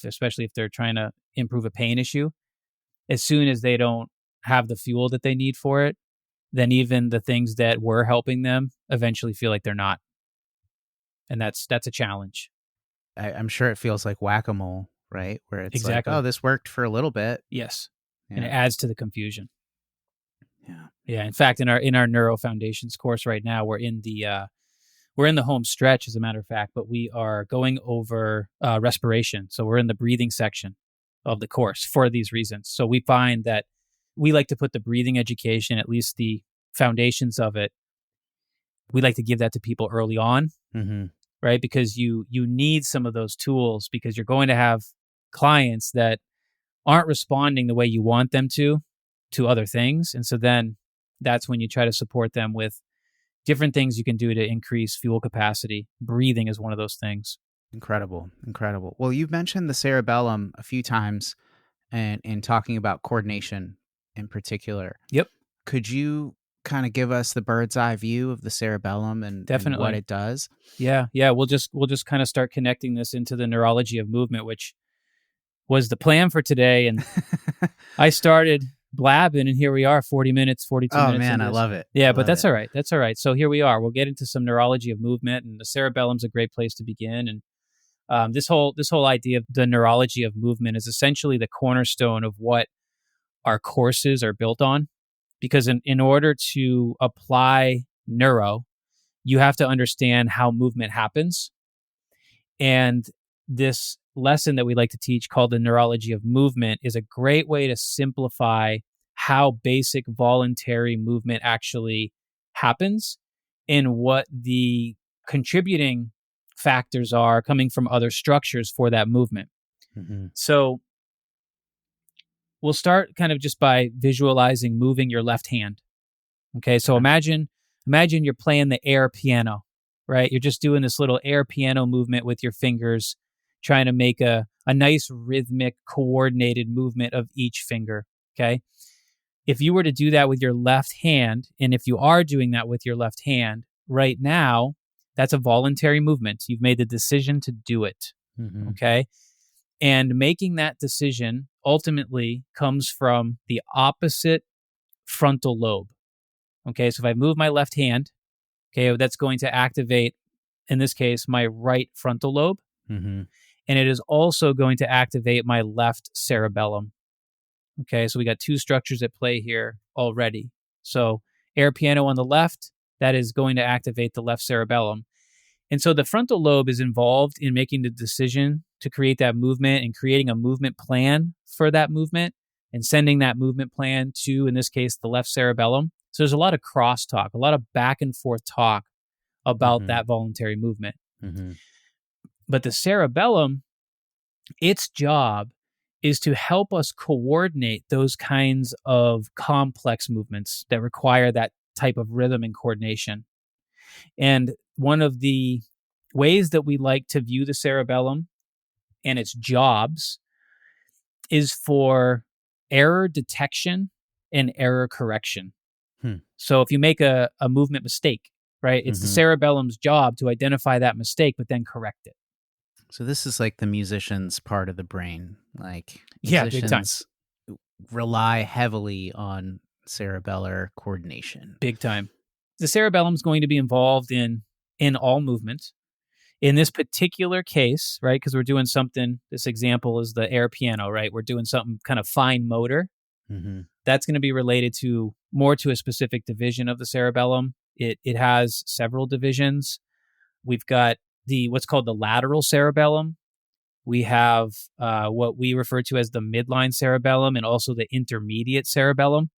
especially if they're trying to improve a pain issue, as soon as they don't have the fuel that they need for it, then even the things that were helping them eventually feel like they're not. And that's a challenge. I'm sure it feels like whack-a-mole, right? Where it's Exactly. like, oh, this worked for a little bit. Yes. Yeah. And it adds to the confusion. Yeah. Yeah. In fact, in our Neuro Foundations course right now, we're in the home stretch, as a matter of fact, but we are going over respiration. So we're in the breathing section of the course for these reasons. So we find that we like to put the breathing education, at least the foundations of it, we like to give that to people early on, right? Because you need some of those tools, because you're going to have clients that aren't responding the way you want them to other things. And so then that's when you try to support them with different things you can do to increase fuel capacity. Breathing is one of those things. Incredible. Well, you've mentioned the cerebellum a few times and in talking about coordination in particular. Yep. Could you kind of give us the bird's eye view of the cerebellum and what it does? Yeah. We'll just kind of start connecting this into the neurology of movement, which was the plan for today. And I started blabbing, and here we are, 42 minutes. Oh man, I love it. Yeah, but that's all right. That's all right. So here we are. We'll get into some neurology of movement, and the cerebellum's a great place to begin. And this whole idea of the neurology of movement is essentially the cornerstone of what our courses are built on. Because in order to apply neuro, you have to understand how movement happens. And this lesson that we like to teach, called the neurology of movement, is a great way to simplify how basic voluntary movement actually happens and what the contributing factors are coming from other structures for that movement. Mm-hmm. So we'll start kind of just by visualizing moving your left hand. Okay, so imagine you're playing the air piano, right? You're just doing this little air piano movement with your fingers, trying to make a nice rhythmic, coordinated movement of each finger, okay? If you were to do that with your left hand, and if you are doing that with your left hand right now, that's a voluntary movement. You've made the decision to do it, okay? And making that decision ultimately comes from the opposite frontal lobe. Okay, so if I move my left hand, okay, that's going to activate, in this case, my right frontal lobe. Mm-hmm. And it is also going to activate my left cerebellum. Okay, so we got two structures at play here already. So air piano on the left, that is going to activate the left cerebellum. And so the frontal lobe is involved in making the decision to create that movement and creating a movement plan for that movement and sending that movement plan to, in this case, the left cerebellum. So there's a lot of crosstalk, a lot of back and forth talk about that voluntary movement. Mm-hmm. But the cerebellum, its job is to help us coordinate those kinds of complex movements that require that type of rhythm and coordination. And one of the ways that we like to view the cerebellum and its jobs is for error detection and error correction. So if you make a movement mistake, right, it's the cerebellum's job to identify that mistake, but then correct it. So this is like the musician's part of the brain. Like musicians rely heavily on cerebellar coordination. Big time. The cerebellum is going to be involved in all movement. In this particular case, right, because we're doing something, this example is the air piano, right? We're doing something kind of fine motor. Mm-hmm. That's going to be related to more to a specific division of the cerebellum. It has several divisions. We've got what's called the lateral cerebellum. We have what we refer to as the midline cerebellum and also the intermediate cerebellum.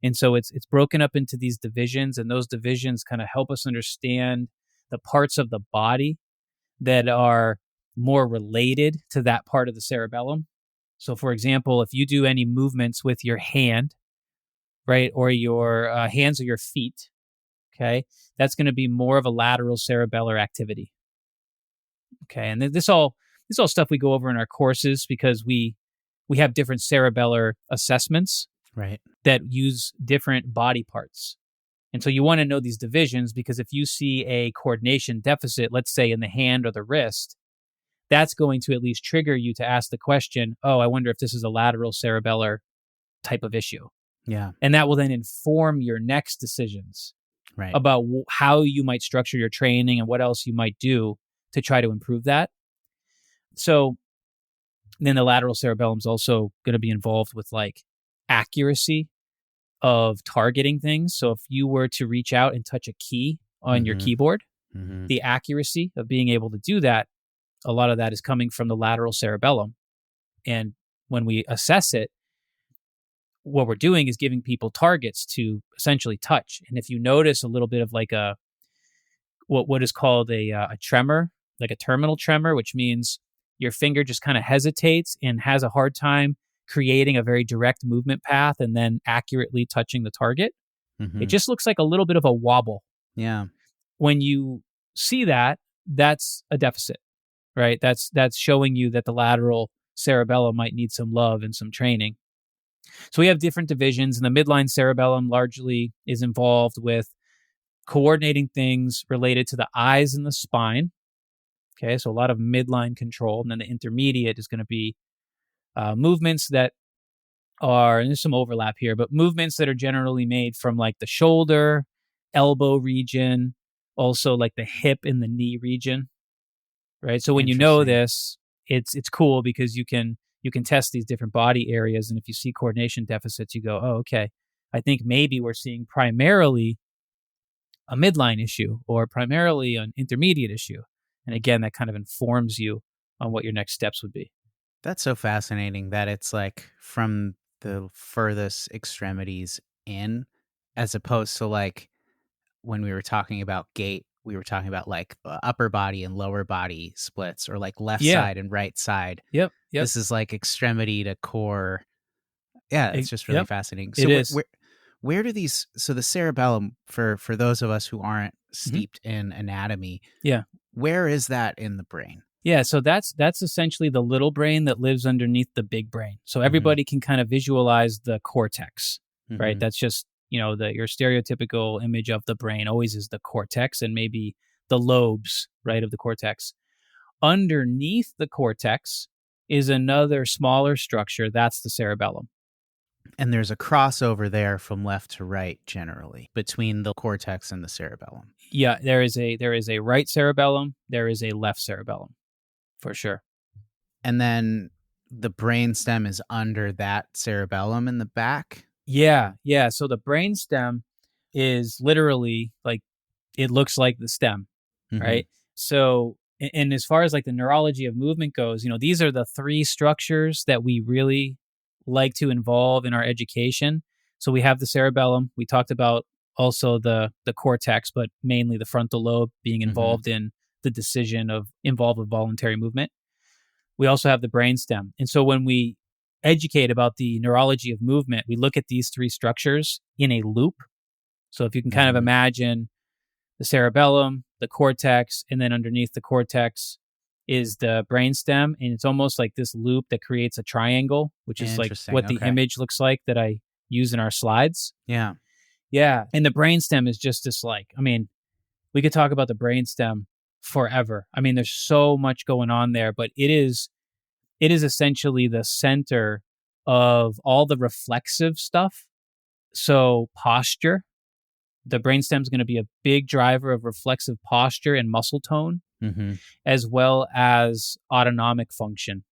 And so it's broken up into these divisions, and those divisions kind of help us understand the parts of the body that are more related to that part of the cerebellum. So, for example, if you do any movements with your hand, right, or your hands or your feet, okay, that's going to be more of a lateral cerebellar activity. Okay, and this all stuff we go over in our courses because we have different cerebellar assessments, right, that use different body parts. And so you want to know these divisions because if you see a coordination deficit, let's say in the hand or the wrist, that's going to at least trigger you to ask the question, oh, I wonder if this is a lateral cerebellar type of issue. Yeah. And that will then inform your next decisions right, about how you might structure your training and what else you might do to try to improve that. So then the lateral cerebellum is also going to be involved with like accuracy of targeting things. So if you were to reach out and touch a key on your keyboard, the accuracy of being able to do that, a lot of that is coming from the lateral cerebellum. And when we assess it, what we're doing is giving people targets to essentially touch. And if you notice a little bit of like what is called a tremor, like a terminal tremor, which means your finger just kind of hesitates and has a hard time creating a very direct movement path and then accurately touching the target. It just looks like a little bit of a wobble Yeah. When you see that, that's a deficit, right? That's showing you that the lateral cerebellum might need some love and some training. So we have different divisions, and the midline cerebellum largely is involved with coordinating things related to the eyes and the spine. Okay, so a lot of midline control. And then the intermediate is going to be movements that are, and there's some overlap here, but movements that are generally made from like the shoulder, elbow region, also like the hip and the knee region, right? So when you know this, it's cool because you can test these different body areas, and if you see coordination deficits, you go, oh, okay, I think maybe we're seeing primarily a midline issue or primarily an intermediate issue. And again, that kind of informs you on what your next steps would be. That's so fascinating that it's like from the furthest extremities in, as opposed to like when we were talking about gait, we were talking about like upper body and lower body splits, or like left side and right side. Yep. This is like extremity to core. Yeah, it's just really fascinating. So it is. Where do these, so the cerebellum, for those of us who aren't steeped in anatomy, where is that in the brain? Yeah, so that's essentially the little brain that lives underneath the big brain. So everybody can kind of visualize the cortex, right? That's just, your stereotypical image of the brain always is the cortex and maybe the lobes, right, of the cortex. Underneath the cortex is another smaller structure. That's the cerebellum. And there's a crossover there from left to right, generally, between the cortex and the cerebellum. Yeah, there is a right cerebellum. There is a left cerebellum, for sure. And then the brainstem is under that cerebellum in the back? Yeah. So the brainstem is literally like, it looks like the stem, right? So, and as far as like the neurology of movement goes, these are the three structures that we really like to involve in our education. So we have the cerebellum. We talked about also the cortex, but mainly the frontal lobe being involved in the decision of involved with voluntary movement. We also have the brainstem. And so when we educate about the neurology of movement, we look at these three structures in a loop. So if you can kind of imagine the cerebellum, the cortex, and then underneath the cortex is the brainstem, and it's almost like this loop that creates a triangle, which is like what the image looks like that I use in our slides. Yeah. And the brainstem is just this we could talk about the brainstem forever. There's so much going on there, but it is essentially the center of all the reflexive stuff. So posture, the brainstem is going to be a big driver of reflexive posture and muscle tone, as well as autonomic function.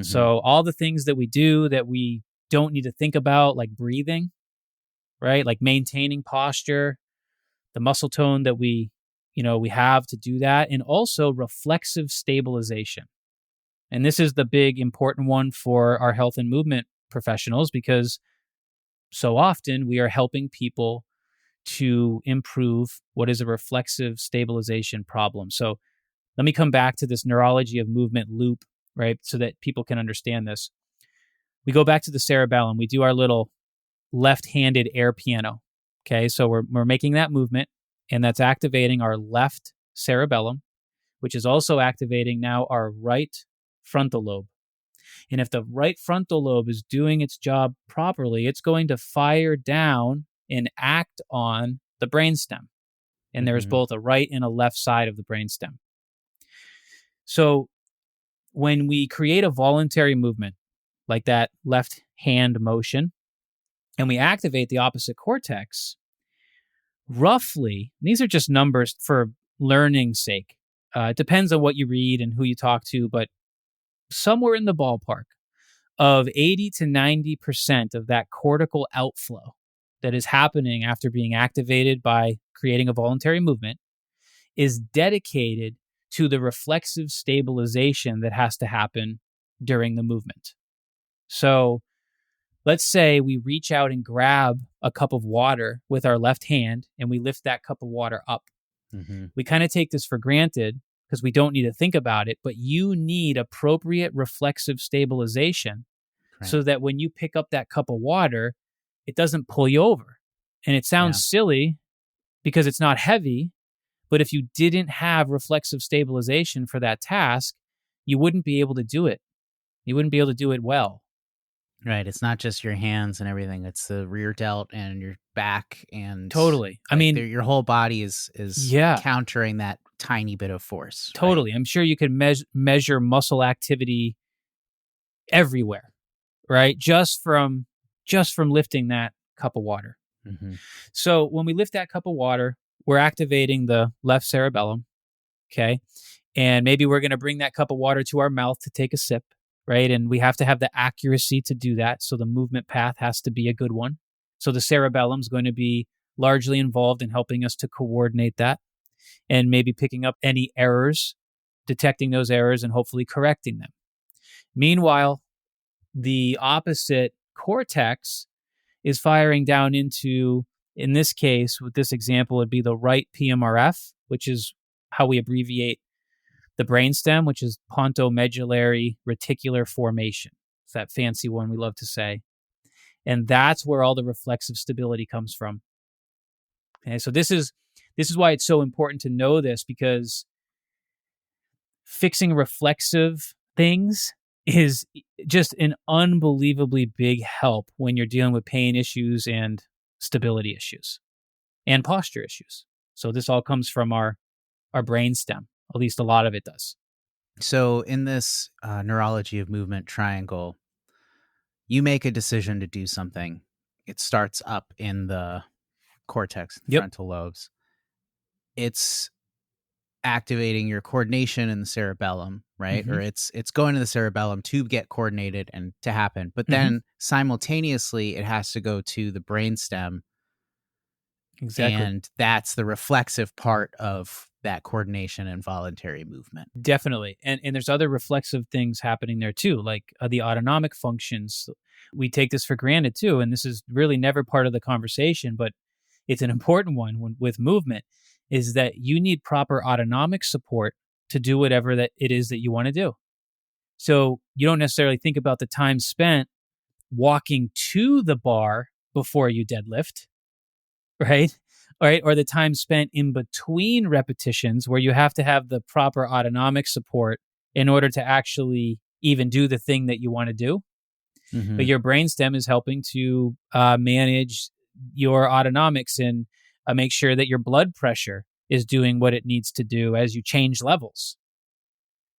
So all the things that we do that we don't need to think about, like breathing, right? Like maintaining posture, the muscle tone that we have to do that, and also reflexive stabilization. And this is the big important one for our health and movement professionals, because so often we are helping people to improve what is a reflexive stabilization problem. So let me come back to this neurology of movement loop, right? So that people can understand this. We go back to the cerebellum. We do our little left-handed air piano. Okay, so we're making that movement, and that's activating our left cerebellum, which is also activating now our right frontal lobe. And if the right frontal lobe is doing its job properly, it's going to fire down and act on the brainstem. And there's both a right and a left side of the brainstem. So when we create a voluntary movement, like that left hand motion, and we activate the opposite cortex, roughly, these are just numbers for learning's sake. It depends on what you read and who you talk to, but somewhere in the ballpark of 80 to 90% of that cortical outflow that is happening after being activated by creating a voluntary movement is dedicated to the reflexive stabilization that has to happen during the movement. So let's say we reach out and grab a cup of water with our left hand and we lift that cup of water up. We kind of take this for granted because we don't need to think about it, but you need appropriate reflexive stabilization so that when you pick up that cup of water, it doesn't pull you over. And it sounds silly, because it's not heavy. But if you didn't have reflexive stabilization for that task, you wouldn't be able to do it. You wouldn't be able to do it well. Right. It's not just your hands and everything. It's the rear delt and your back and totally. I mean, your whole body is countering that tiny bit of force. Totally. Right? I'm sure you could measure muscle activity everywhere, right? Just from lifting that cup of water. Mm-hmm. So when we lift that cup of water, we're activating the left cerebellum, okay? And maybe we're going to bring that cup of water to our mouth to take a sip, right? And we have to have the accuracy to do that. So the movement path has to be a good one. So the cerebellum is going to be largely involved in helping us to coordinate that and maybe picking up any errors, detecting those errors, and hopefully correcting them. Meanwhile, the opposite cortex is firing down into, in this case, with this example, would be the right PMRF, which is how we abbreviate the brainstem, which is pontomedullary reticular formation. It's that fancy one we love to say. And that's where all the reflexive stability comes from. Okay, so this is why it's so important to know this, because fixing reflexive things is just an unbelievably big help when you're dealing with pain issues and stability issues and posture issues. So this all comes from our brainstem. At least a lot of it does. So in this neurology of movement triangle, you make a decision to do something. It starts up in the cortex, the frontal lobes. It's activating your coordination in the cerebellum, right? Mm-hmm. Or it's going to the cerebellum to get coordinated and to happen. But then simultaneously, it has to go to the brainstem. Exactly. And that's the reflexive part of that coordination and voluntary movement. Definitely. And there's other reflexive things happening there too, like the autonomic functions. We take this for granted too, and this is really never part of the conversation, but it's an important one with movement, is that you need proper autonomic support to do whatever that it is that you want to do. So you don't necessarily think about the time spent walking to the bar before you deadlift, right? Or the time spent in between repetitions where you have to have the proper autonomic support in order to actually even do the thing that you want to do. Mm-hmm. But your brainstem is helping to manage your autonomics and make sure that your blood pressure is doing what it needs to do as you change levels.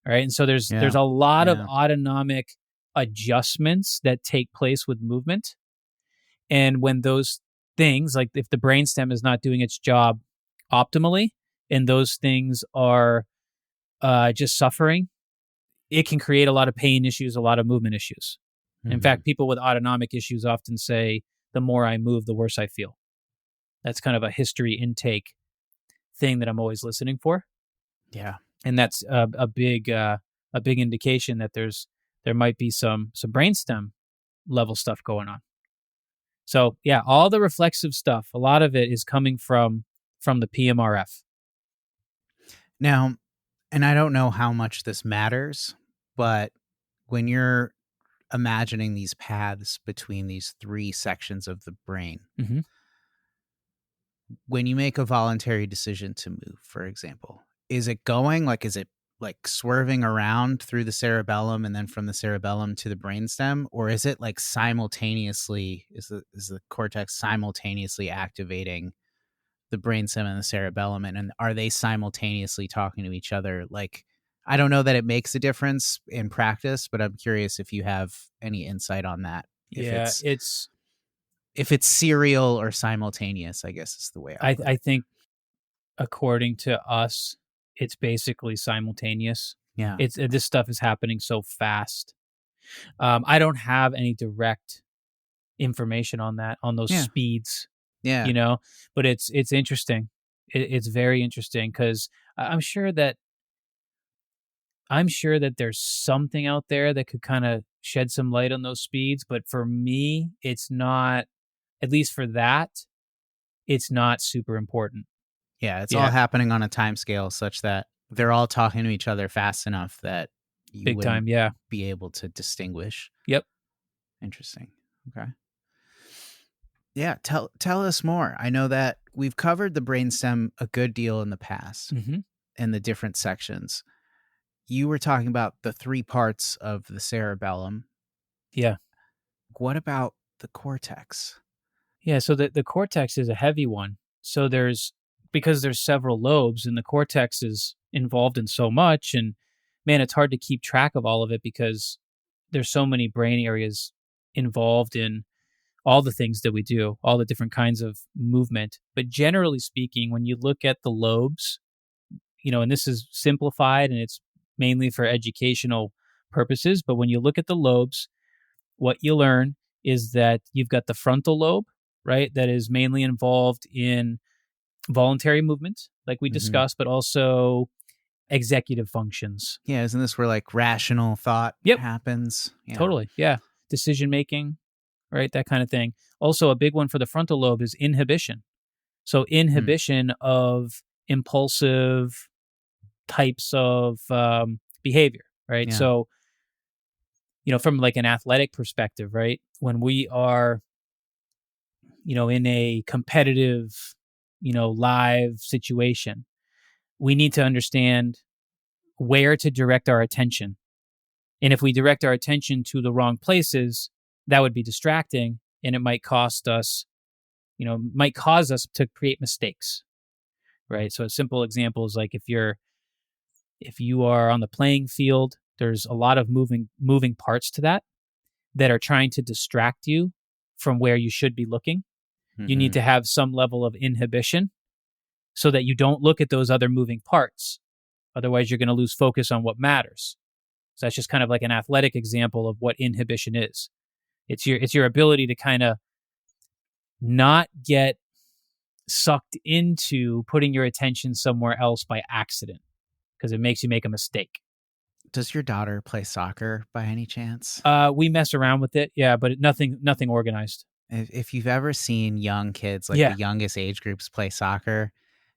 All right. And so there's a lot of autonomic adjustments that take place with movement. And when those things, like if the brainstem is not doing its job optimally and those things are just suffering, it can create a lot of pain issues, a lot of movement issues. Mm-hmm. In fact, people with autonomic issues often say, the more I move, the worse I feel. That's kind of a history intake thing that I'm always listening for. Yeah. And that's a big indication that there might be some brainstem level stuff going on. So yeah, all the reflexive stuff, a lot of it is coming from the PMRF. Now, and I don't know how much this matters, but when you're imagining these paths between these three sections of the brain, mm-hmm. when you make a voluntary decision to move, for example, is it swerving around through the cerebellum and then from the cerebellum to the brainstem? Or is it like simultaneously, is the cortex simultaneously activating the brainstem and the cerebellum? And are they simultaneously talking to each other? Like, I don't know that it makes a difference in practice, but I'm curious if you have any insight on that. If it's serial or simultaneous, I guess is the way I think according to us, it's basically simultaneous. Yeah. This stuff is happening so fast. I don't have any direct information on that, on those speeds. Yeah. But it's interesting. It's very interesting because I'm sure that there's something out there that could kind of shed some light on those speeds. But for me, it's not, at least for that, it's not super important. Yeah, it's all happening on a time scale such that they're all talking to each other fast enough that you wouldn't be able to distinguish. Yep. Interesting. Okay. Yeah, tell us more. I know that we've covered the brainstem a good deal in the past Mm-hmm. in the different sections. You were talking about the 3 parts of the cerebellum. Yeah. What about the cortex? Yeah. So the cortex is a heavy one. So because there's several lobes and the cortex is involved in so much. And man, it's hard to keep track of all of it because there's so many brain areas involved in all the things that we do, all the different kinds of movement. But generally speaking, when you look at the lobes, and this is simplified and it's mainly for educational purposes, but when you look at the lobes, what you learn is that you've got the frontal lobe, right, that is mainly involved in voluntary movement, like we discussed, but also executive functions. Yeah, isn't this where like rational thought happens? Yeah. Totally. Yeah. Decision making, right? That kind of thing. Also, a big one for the frontal lobe is inhibition. So, inhibition of impulsive types of behavior, right? Yeah. So, from like an athletic perspective, right? When we are, in a competitive, live situation, we need to understand where to direct our attention. And if we direct our attention to the wrong places, that would be distracting and it might cost us, might cause us to create mistakes, right? So a simple example is like if you are on the playing field, there's a lot of moving parts to that are trying to distract you from where you should be looking. You need to have some level of inhibition so that you don't look at those other moving parts. Otherwise, you're going to lose focus on what matters. So that's just kind of like an athletic example of what inhibition is. It's your ability to kind of not get sucked into putting your attention somewhere else by accident because it makes you make a mistake. Does your daughter play soccer by any chance? We mess around with it, yeah, but nothing organized. If you've ever seen young kids, like the youngest age groups play soccer,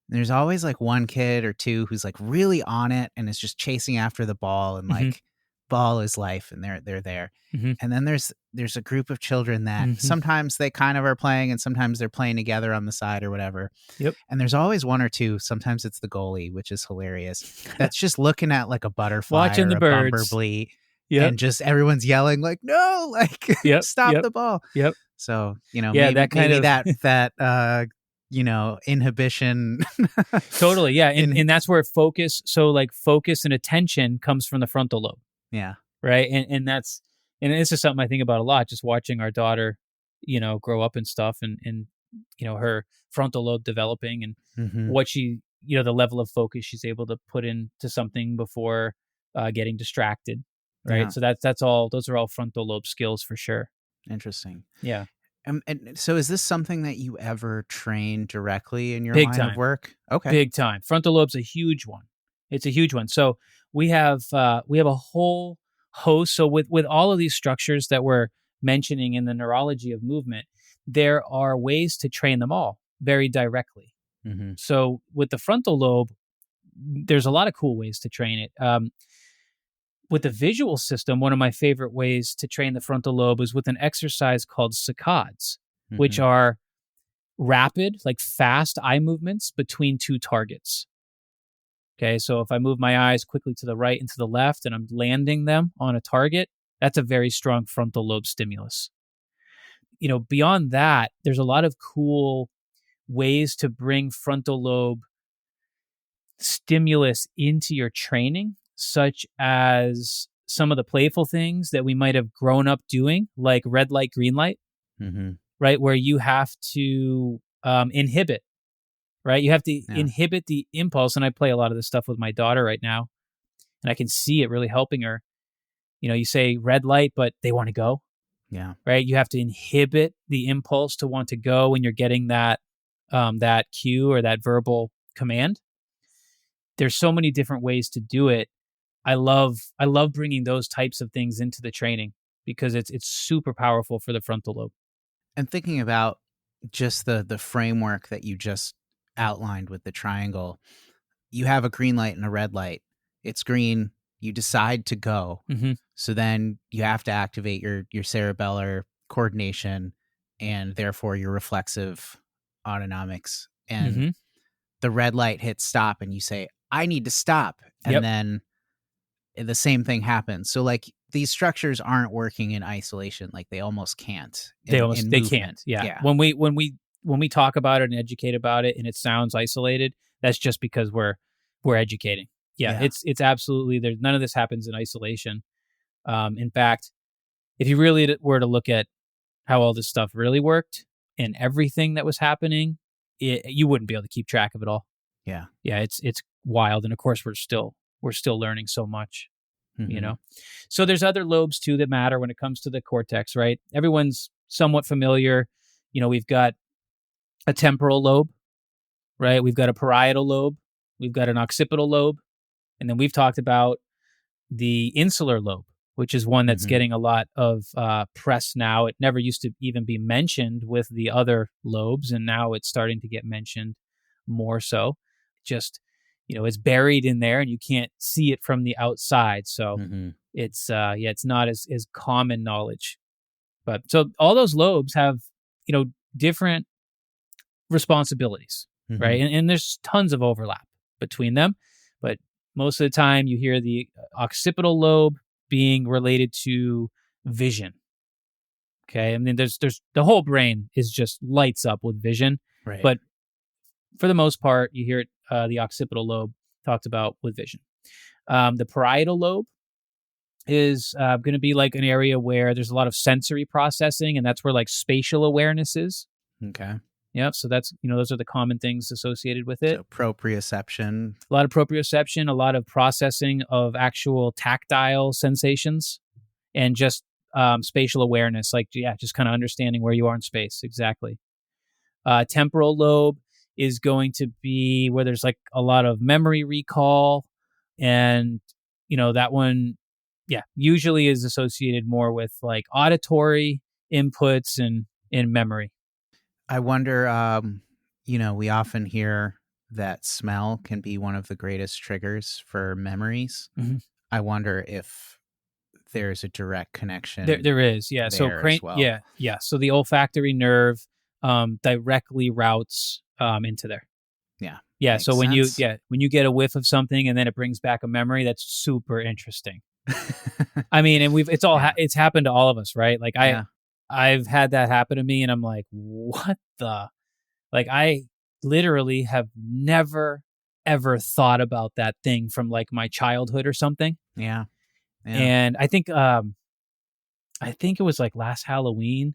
there's always like one kid or two who's like really on it and is just chasing after the ball and like ball is life and they're there. And then there's a group of children that sometimes they kind of are playing and sometimes they're playing together on the side or whatever. Yep. And there's always one or two, sometimes it's the goalie, which is hilarious. That's just looking at like a butterfly watching or the a birds. Bumblebee. And just everyone's yelling like, no, like stop the ball. Yep. So, maybe that inhibition. Totally. Yeah. And that's where focus and attention comes from the frontal lobe. Yeah. Right. And this is something I think about a lot, just watching our daughter, grow up and stuff and her frontal lobe developing and what she, the level of focus she's able to put into something before getting distracted. Right. Yeah. So those are all frontal lobe skills for sure. Interesting. Yeah. And so is this something that you ever train directly in your line of work? Okay. Big time. Frontal lobe's a huge one. It's a huge one. So we have a whole host. So with all of these structures that we're mentioning in the neurology of movement, there are ways to train them all very directly. So with the frontal lobe, there's a lot of cool ways to train it. With the visual system, one of my favorite ways to train the frontal lobe is with an exercise called saccades, which are rapid, like fast eye movements between two targets. Okay, so if I move my eyes quickly to the right and to the left and I'm landing them on a target, that's a very strong frontal lobe stimulus. Beyond that, there's a lot of cool ways to bring frontal lobe stimulus into your training, such as some of the playful things that we might have grown up doing, like red light, green light, right? Where you have to inhibit, right? You have to inhibit the impulse. And I play a lot of this stuff with my daughter right now, and I can see it really helping her. You say red light, but they want to go. Yeah. Right. You have to inhibit the impulse to want to go when you're getting that cue or that verbal command. There's so many different ways to do it. I love bringing those types of things into the training because it's super powerful for the frontal lobe. And thinking about just the framework that you just outlined with the triangle, you have a green light and a red light. It's green, you decide to go. So then you have to activate your cerebellar coordination and therefore your reflexive autonomics and the red light hits stop and you say, I need to stop. And then the same thing happens. So like these structures aren't working in isolation. Like they almost can't. They can't. Yeah. When we talk about it and educate about it and it sounds isolated, that's just because we're educating. Yeah. It's absolutely, there's none of this happens in isolation. In fact, if you really were to look at how all this stuff really worked and everything that was happening, you wouldn't be able to keep track of it all. Yeah. Yeah. It's wild. And of course we're still learning so much, you know? So there's other lobes too that matter when it comes to the cortex, right? Everyone's somewhat familiar. You know, we've got a temporal lobe, right? We've got a parietal lobe. We've got an occipital lobe. And then we've talked about the insular lobe, which is one that's getting a lot of press now. It never used to even be mentioned with the other lobes, and now it's starting to get mentioned more so. Just, you know, it's buried in there and you can't see it from the outside. So it's not as common knowledge. But so all those lobes have, you know, different responsibilities, right? And there's tons of overlap between them. But most of the time you hear the occipital lobe being related to vision. Okay. I mean, there's the whole brain is just lights up with vision. Right. But for the most part, you hear it, the occipital lobe talked about with vision. The parietal lobe is going to be like an area where there's a lot of sensory processing, and that's where like spatial awareness is. Okay. Yep. So that's, you know, those are the common things associated with it. So proprioception. A lot of proprioception, a lot of processing of actual tactile sensations, and just spatial awareness. Like, just kind of understanding where you are in space. Exactly. Temporal lobe is going to be where there's like a lot of memory recall, and, you know, that one, usually is associated more with like auditory inputs and in memory. I wonder, you know, we often hear that smell can be one of the greatest triggers for memories. I wonder if there's a direct connection. There is, yeah. So well. yeah. So the olfactory nerve directly routes into there. Yeah. So when you get a whiff of something and then it brings back a memory, that's super interesting. I mean, and it's happened to all of us, right? Like I've had that happen to me, and I'm like, what the? Like, I literally have never, ever thought about that thing from like my childhood or something. Yeah. And I think it was like last Halloween.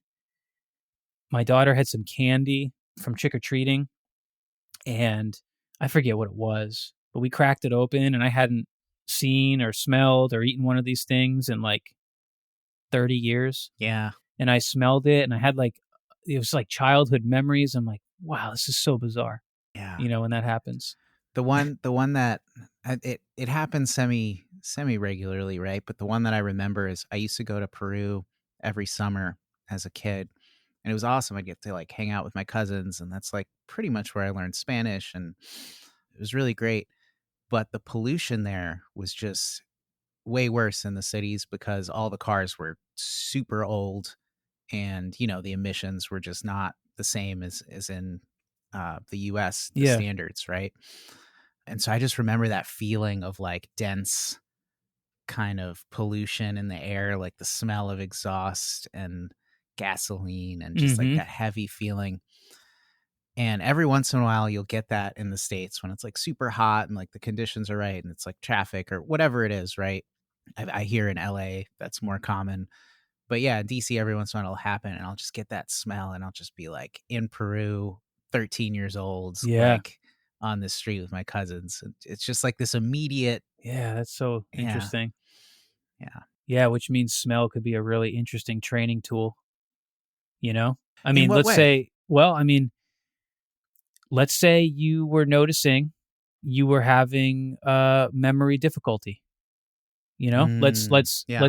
My daughter had some candy from trick-or-treating, and I forget what it was, but we cracked it open, and I hadn't seen or smelled or eaten one of these things in like 30 years. Yeah. And I smelled it, and I had like, it was like childhood memories. I'm like, wow, this is so bizarre. Yeah. You know, when that happens. The one that it happens semi regularly, right? But the one that I remember is I used to go to Peru every summer as a kid, and it was awesome. I'd get to like hang out with my cousins, and that's like pretty much where I learned Spanish, and it was really great. But the pollution there was just way worse in the cities because all the cars were super old, and, you know, the emissions were just not the same as in the US, the standards, right? And so I just remember that feeling of like dense kind of pollution in the air, like the smell of exhaust and gasoline and just like that heavy feeling. And every once in a while you'll get that in the States when it's like super hot and like the conditions are right and it's like traffic or whatever it is, right? I hear in LA that's more common. But yeah, in DC, every once in a while it'll happen, and I'll just get that smell, and I'll just be like in Peru, 13 years old, like on the street with my cousins. It's just like this immediate. Yeah, that's so interesting. Yeah, which means smell could be a really interesting training tool. You know, I mean, let's say you were noticing you were having memory difficulty. You know, let's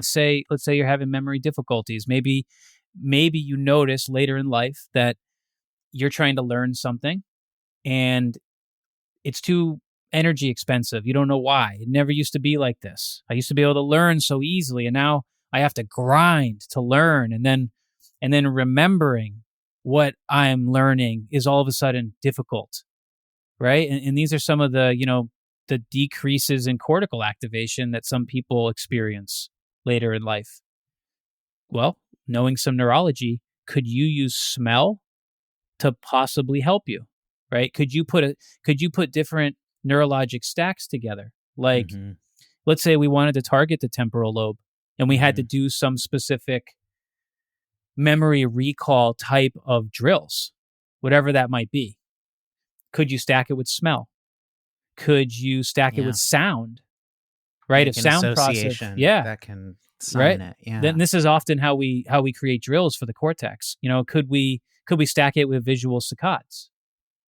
say you're having memory difficulties. Maybe you notice later in life that you're trying to learn something and it's too energy expensive. You don't know why. It never used to be like this. I used to be able to learn so easily, and now I have to grind to learn, and then remembering what I'm learning is all of a sudden difficult. right? And these are some of the, the decreases in cortical activation that some people experience later in life. Well, knowing some neurology, could you use smell to possibly help you, right? Could you put different neurologic stacks together? Like, Mm-hmm. let's say we wanted to target the temporal lobe and we had to Mm-hmm. do some specific memory recall type of drills, whatever that might be. Could you stack it with smell? Could you stack it with sound? Right? Make If an sound process, association that can right. summon it. Yeah. Then this is often how we create drills for the cortex. Could we stack it with visual saccades,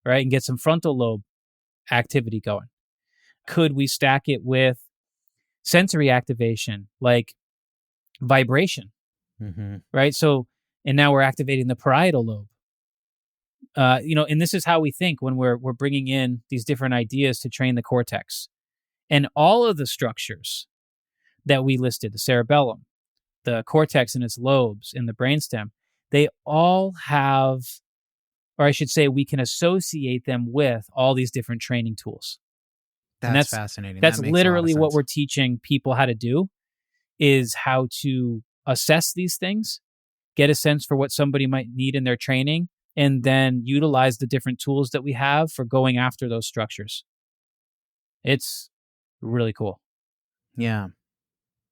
right, and get some frontal lobe activity going? Could we stack it with sensory activation, like vibration, Mm-hmm. right? So, and now we're activating the parietal lobe. And this is how we think when we're bringing in these different ideas to train the cortex. And all of the structures that we listed, the cerebellum, the cortex and its lobes, and the brainstem, they all have, or I should say, we can associate them with all these different training tools. That's fascinating. That's that makes literally a lot of what sense. we're teaching people how to do, is how to assess these things, get a sense for what somebody might need in their training, and then utilize the different tools that we have for going after those structures. It's really cool. Yeah.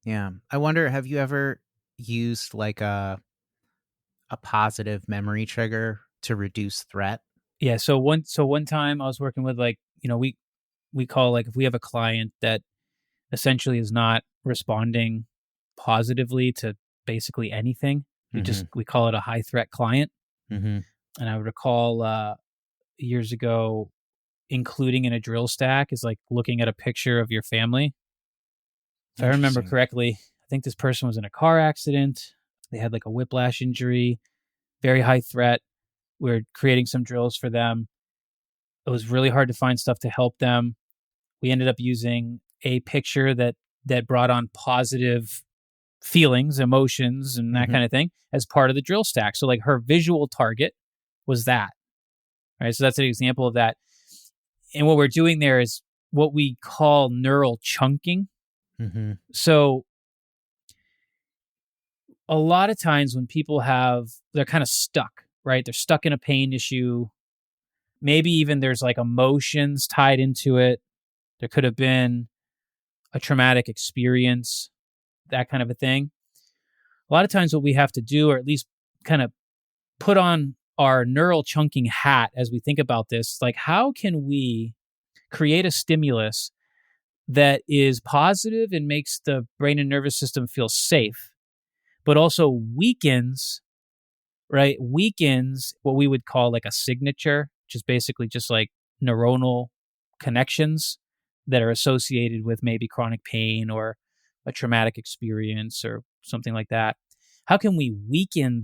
Yeah. I wonder, have you ever used like a positive memory trigger to reduce threat? Yeah. So one time I was working with, like, we call, like, if we have a client that essentially is not responding positively to basically anything, we call it a high threat client. Mm-hmm. And I recall years ago, including in a drill stack is like looking at a picture of your family. If I remember correctly, I think this person was in a car accident. They had like a whiplash injury, very high threat. We were creating some drills for them. It was really hard to find stuff to help them. We ended up using a picture that brought on positive feelings, emotions, and that kind of thing as part of the drill stack. So like her visual target was that, right? So that's an example of that. And what we're doing there is what we call neural chunking. Mm-hmm. So a lot of times when people they're kind of stuck, right? They're stuck in a pain issue. Maybe even there's like emotions tied into it. There could have been a traumatic experience, that kind of a thing. A lot of times what we have to do, or at least kind of put on our neural chunking hat as we think about this, is like, how can we create a stimulus that is positive and makes the brain and nervous system feel safe, but also weakens what we would call like a signature, which is basically just like neuronal connections that are associated with maybe chronic pain or a traumatic experience or something like that. How can we weaken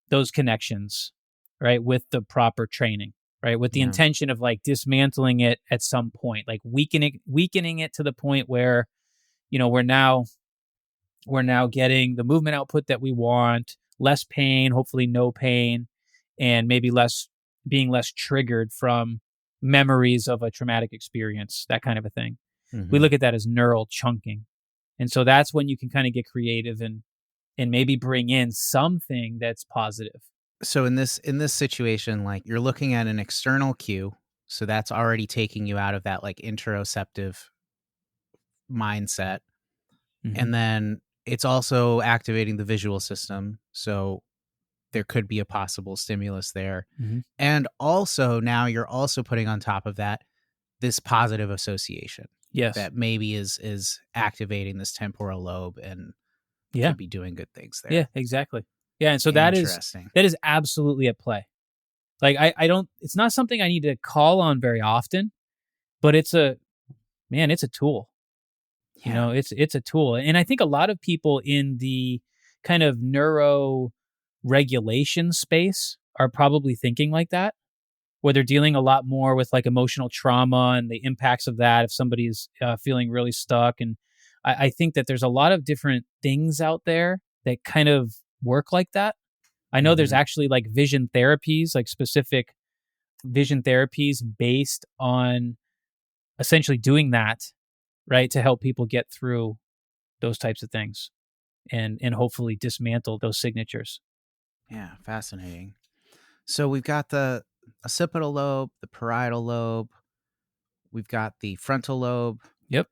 those connections, right, with the proper training, right, with the intention of like dismantling it at some point, like weakening it to the point where, we're now getting the movement output that we want, less pain, hopefully no pain, and maybe being less triggered from memories of a traumatic experience, that kind of a thing. Mm-hmm. We look at that as neural chunking. And so that's when you can kind of get creative and maybe bring in something that's positive. So in this situation, like, you're looking at an external cue, so that's already taking you out of that like interoceptive mindset. Mm-hmm. And then it's also activating the visual system. So there could be a possible stimulus there. Mm-hmm. And also now you're also putting on top of that this positive association. Yes. That maybe is activating this temporal lobe and could be doing good things there. Yeah, exactly. Yeah, and so that is absolutely at play. Like I don't, it's not something I need to call on very often, but it's a tool. Yeah. It's a tool. And I think a lot of people in the kind of neuro regulation space are probably thinking like that, where they're dealing a lot more with like emotional trauma and the impacts of that if somebody's feeling really stuck. And I think that there's a lot of different things out there that kind of work like that. I know there's actually like vision therapies, like specific vision therapies based on essentially doing that, right, to help people get through those types of things and hopefully dismantle those signatures. Yeah, fascinating. So we've got the occipital lobe, the parietal lobe, we've got the frontal lobe, Yep.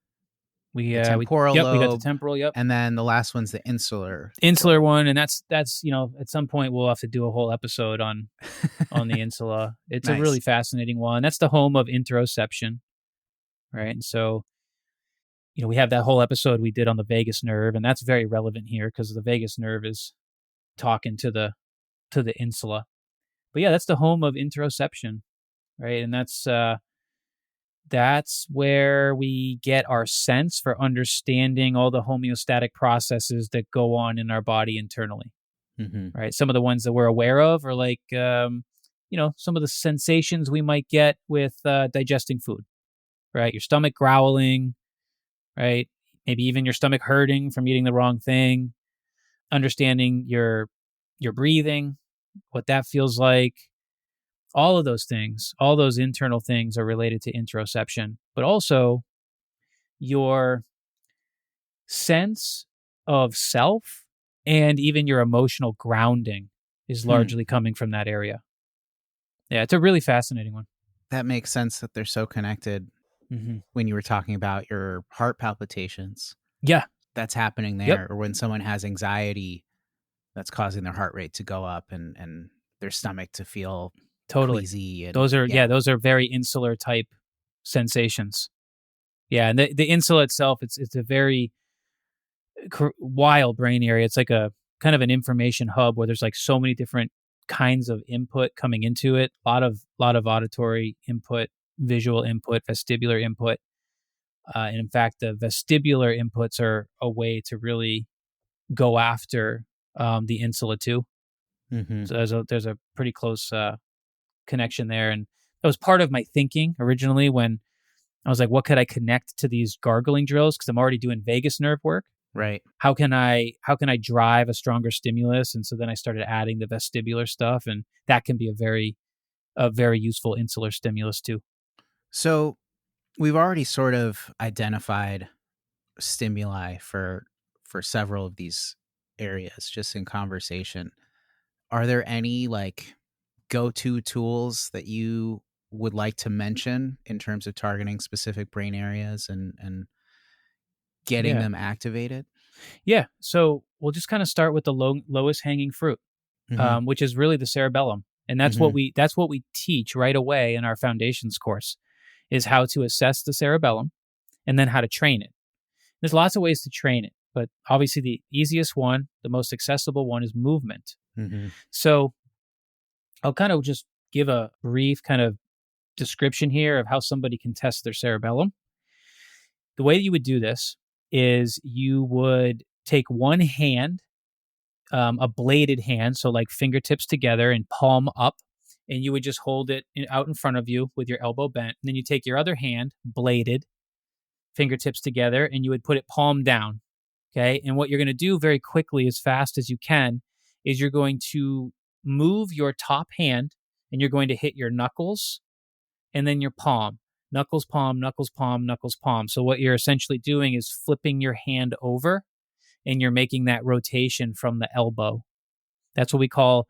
the temporal we got the lobe, temporal, yep. and then the last one's the insular Insular lobe. one, and that's at some point we'll have to do a whole episode on the insula. It's a really Nice. fascinating one. That's the home of interoception, right? And so, we have that whole episode we did on the vagus nerve, and that's very relevant here because the vagus nerve is talking to the insula. But yeah, that's the home of interoception, right? And that's where we get our sense for understanding all the homeostatic processes that go on in our body internally, right? Some of the ones that we're aware of are like, some of the sensations we might get with digesting food, right? Your stomach growling, right? Maybe even your stomach hurting from eating the wrong thing. Understanding your breathing, what that feels like. All of those things, all those internal things are related to interoception, but also your sense of self and even your emotional grounding is largely coming from that area. Yeah, it's a really fascinating one. That makes sense that they're so connected. When you were talking about your heart palpitations. Yeah. That's happening there. Yep. Or when someone has anxiety, that's causing their heart rate to go up and their stomach to feel queasy. And, those are very insular type sensations. Yeah, and the insula itself, it's a very wild brain area. It's like a kind of an information hub where there's like so many different kinds of input coming into it. A lot of auditory input, visual input, vestibular input. And in fact, the vestibular inputs are a way to really go after the insula too. So there's a pretty close connection there. And that was part of my thinking originally when I was like, what could I connect to these gargling drills? Because I'm already doing vagus nerve work. Right. How can I drive a stronger stimulus? And so then I started adding the vestibular stuff, and that can be a very useful insular stimulus too. So we've already sort of identified stimuli for several of these areas just in conversation. Are there any like go-to tools that you would like to mention in terms of targeting specific brain areas and getting them activated? Yeah. So we'll just kind of start with the lowest hanging fruit, which is really the cerebellum. And that's what we teach right away in our foundations course is how to assess the cerebellum and then how to train it. There's lots of ways to train it, but obviously the easiest one, the most accessible one is movement. So I'll kind of just give a brief kind of description here of how somebody can test their cerebellum. The way you would do this is you would take one hand, a bladed hand, so like fingertips together and palm up, and you would just hold it out in front of you with your elbow bent. And then you take your other hand, bladed, fingertips together, and you would put it palm down. Okay. And what you're going to do very quickly, as fast as you can, is you're going to move your top hand and you're going to hit your knuckles and then your palm. Knuckles, palm, knuckles, palm, knuckles, palm. So what you're essentially doing is flipping your hand over and you're making that rotation from the elbow. That's what we call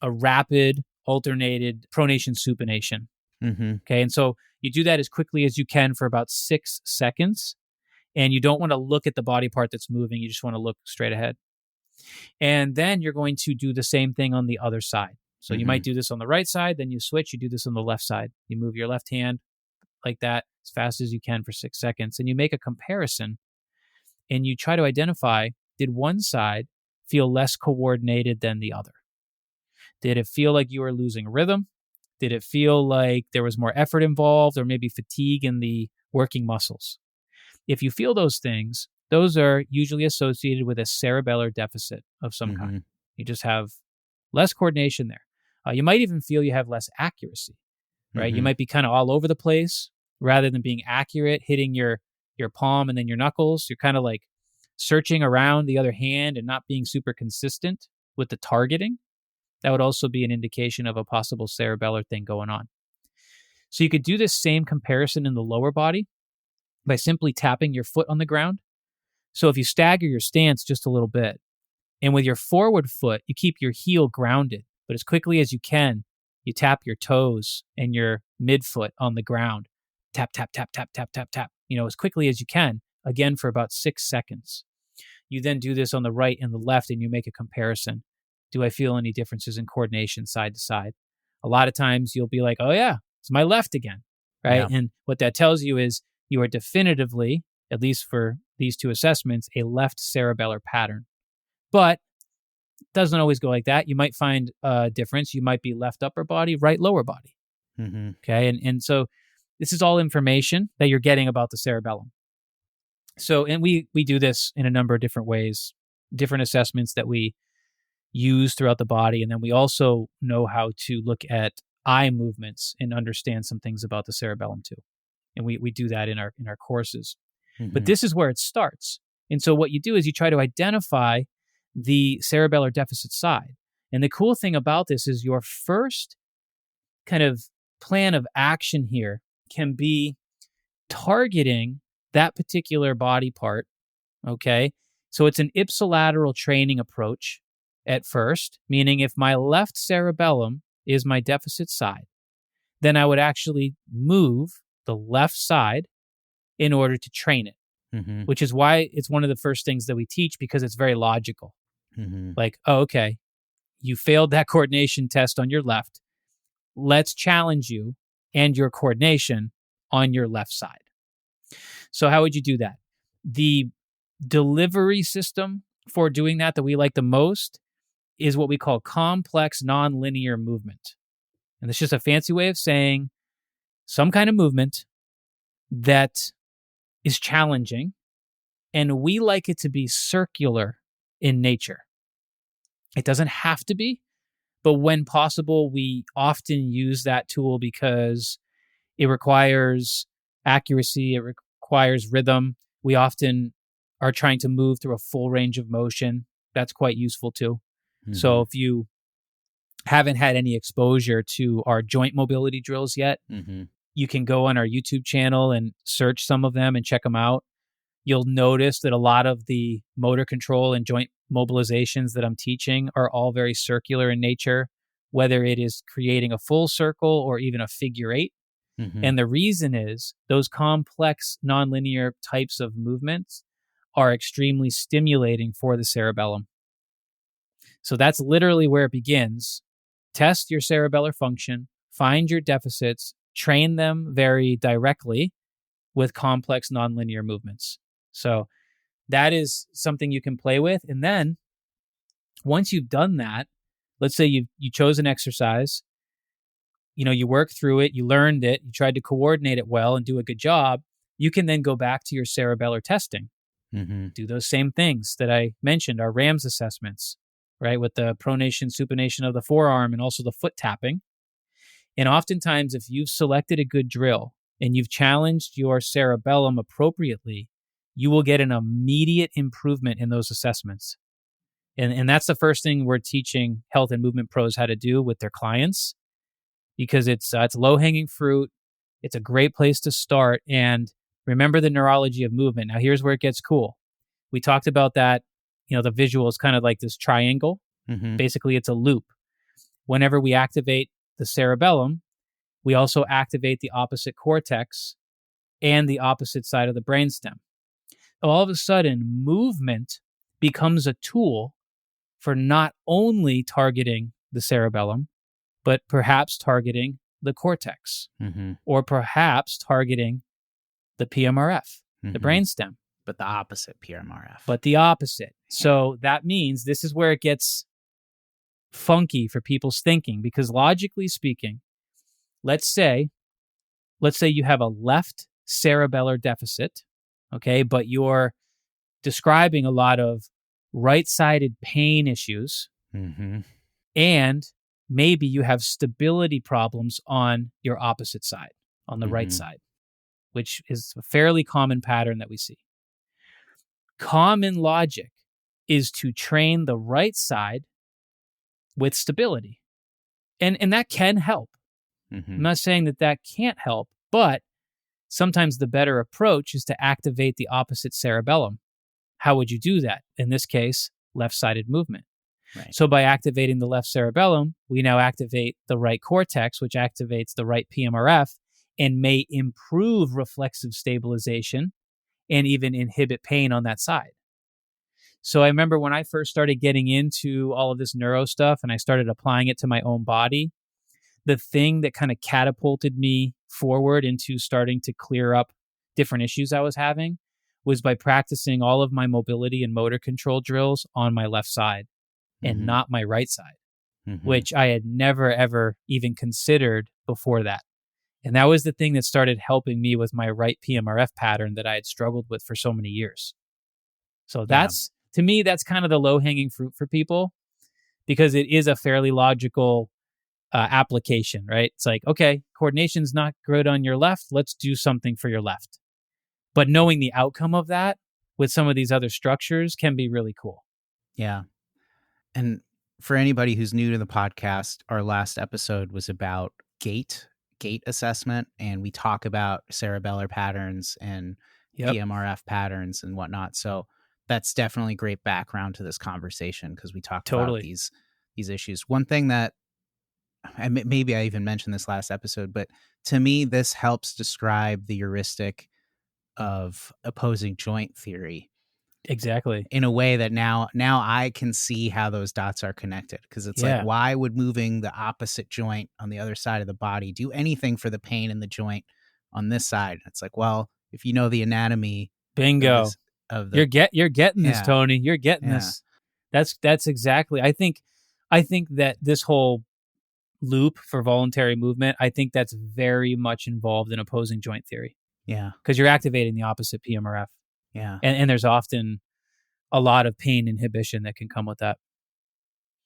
a rapid alternated pronation supination. Okay. And so you do that as quickly as you can for about 6 seconds. And you don't want to look at the body part that's moving. You just want to look straight ahead. And then you're going to do the same thing on the other side. So you might do this on the right side, then you switch, you do this on the left side. You move your left hand like that as fast as you can for 6 seconds. And you make a comparison and you try to identify, did one side feel less coordinated than the other? Did it feel like you were losing rhythm? Did it feel like there was more effort involved or maybe fatigue in the working muscles? If you feel those things, those are usually associated with a cerebellar deficit of some kind. You just have less coordination there. You might even feel you have less accuracy, right? You might be kind of all over the place rather than being accurate, hitting your palm and then your knuckles. You're kind of like searching around the other hand and not being super consistent with the targeting. That would also be an indication of a possible cerebellar thing going on. So you could do this same comparison in the lower body by simply tapping your foot on the ground. So if you stagger your stance just a little bit, and with your forward foot, you keep your heel grounded, but as quickly as you can, you tap your toes and your midfoot on the ground. Tap, tap, tap, tap, tap, tap, tap, as quickly as you can, again for about 6 seconds. You then do this on the right and the left, and you make a comparison. Do I feel any differences in coordination side to side? A lot of times you'll be like, oh yeah, it's my left again, right? Yeah. And what that tells you is you are definitively, at least for these two assessments, a left cerebellar pattern. But it doesn't always go like that. You might find a difference. You might be left upper body, right lower body. Mm-hmm. Okay, and so this is all information that you're getting about the cerebellum. So, and we do this in a number of different ways, different assessments that we use throughout the body. And then we also know how to look at eye movements and understand some things about the cerebellum too. And we do that in our courses. Mm-hmm. But this is where it starts. And so what you do is you try to identify the cerebellar deficit side. And the cool thing about this is your first kind of plan of action here can be targeting that particular body part, okay? So it's an ipsilateral training approach at first, meaning if my left cerebellum is my deficit side, then I would actually move the left side in order to train it, mm-hmm. which is why it's one of the first things that we teach, because it's very logical. Mm-hmm. Like, oh, okay, you failed that coordination test on your left. Let's challenge you and your coordination on your left side. So how would you do that? The delivery system for doing that we like the most is what we call complex nonlinear movement. And it's just a fancy way of saying some kind of movement that is challenging, and we like it to be circular in nature. It doesn't have to be, but when possible, we often use that tool because it requires accuracy, it requires rhythm. We often are trying to move through a full range of motion. That's quite useful too. Mm-hmm. So if you haven't had any exposure to our joint mobility drills yet, mm-hmm. you can go on our YouTube channel and search some of them and check them out. You'll notice that a lot of the motor control and joint mobilizations that I'm teaching are all very circular in nature, whether it is creating a full circle or even a figure eight. Mm-hmm. And the reason is those complex nonlinear types of movements are extremely stimulating for the cerebellum. So that's literally where it begins. Test your cerebellar function, find your deficits, train them very directly with complex nonlinear movements. So that is something you can play with. And then once you've done that, let's say you chose an exercise, you work through it, you learned it, you tried to coordinate it well and do a good job, you can then go back to your cerebellar testing. Mm-hmm. Do those same things that I mentioned, our RAMS assessments, right? With the pronation, supination of the forearm and also the foot tapping. And oftentimes, if you've selected a good drill and you've challenged your cerebellum appropriately, you will get an immediate improvement in those assessments. And that's the first thing we're teaching health and movement pros how to do with their clients, because it's low-hanging fruit. It's a great place to start. And remember the neurology of movement. Now, here's where it gets cool. We talked about that, the visual is kind of like this triangle. Mm-hmm. Basically, it's a loop. Whenever we activate the cerebellum, we also activate the opposite cortex and the opposite side of the brainstem. All of a sudden, movement becomes a tool for not only targeting the cerebellum, but perhaps targeting the cortex, mm-hmm. or perhaps targeting the PMRF, mm-hmm. the brainstem. But the opposite PMRF. But the opposite. So that means this is where it gets funky for people's thinking, because logically speaking, let's say you have a left cerebellar deficit, okay, but you're describing a lot of right-sided pain issues, mm-hmm. and maybe you have stability problems on your opposite side, on the mm-hmm. right side, which is a fairly common pattern that we see. Common logic is to train the right side with stability. And that can help. I'm not saying that can't help, but sometimes the better approach is to activate the opposite cerebellum. How would you do that? In this case, left-sided movement. Right. So by activating the left cerebellum, we now activate the right cortex, which activates the right PMRF and may improve reflexive stabilization and even inhibit pain on that side. So I remember when I first started getting into all of this neuro stuff and I started applying it to my own body, the thing that kind of catapulted me forward into starting to clear up different issues I was having was by practicing all of my mobility and motor control drills on my left side and not my right side, which I had never, ever even considered before that. And that was the thing that started helping me with my right PMRF pattern that I had struggled with for so many years. So that's, to me, that's kind of the low-hanging fruit for people because it is a fairly logical application, right? It's like, okay, coordination's not good on your left. Let's do something for your left. But knowing the outcome of that with some of these other structures can be really cool. Yeah. And for anybody who's new to the podcast, our last episode was about gait assessment, and we talk about cerebellar patterns and PMRF patterns and whatnot. So that's definitely great background to this conversation because we talked about these issues. One thing that, and maybe I even mentioned this last episode, but to me, this helps describe the heuristic of opposing joint theory. Exactly. In a way that now I can see how those dots are connected, because it's like, why would moving the opposite joint on the other side of the body do anything for the pain in the joint on this side? It's like, well, if you know the anatomy, bingo, you're getting this, Tony. You're getting this. That's exactly. I think that this whole loop for voluntary movement, I think that's very much involved in opposing joint theory. Yeah, because you're activating the opposite PMRF. Yeah. And there's often a lot of pain inhibition that can come with that.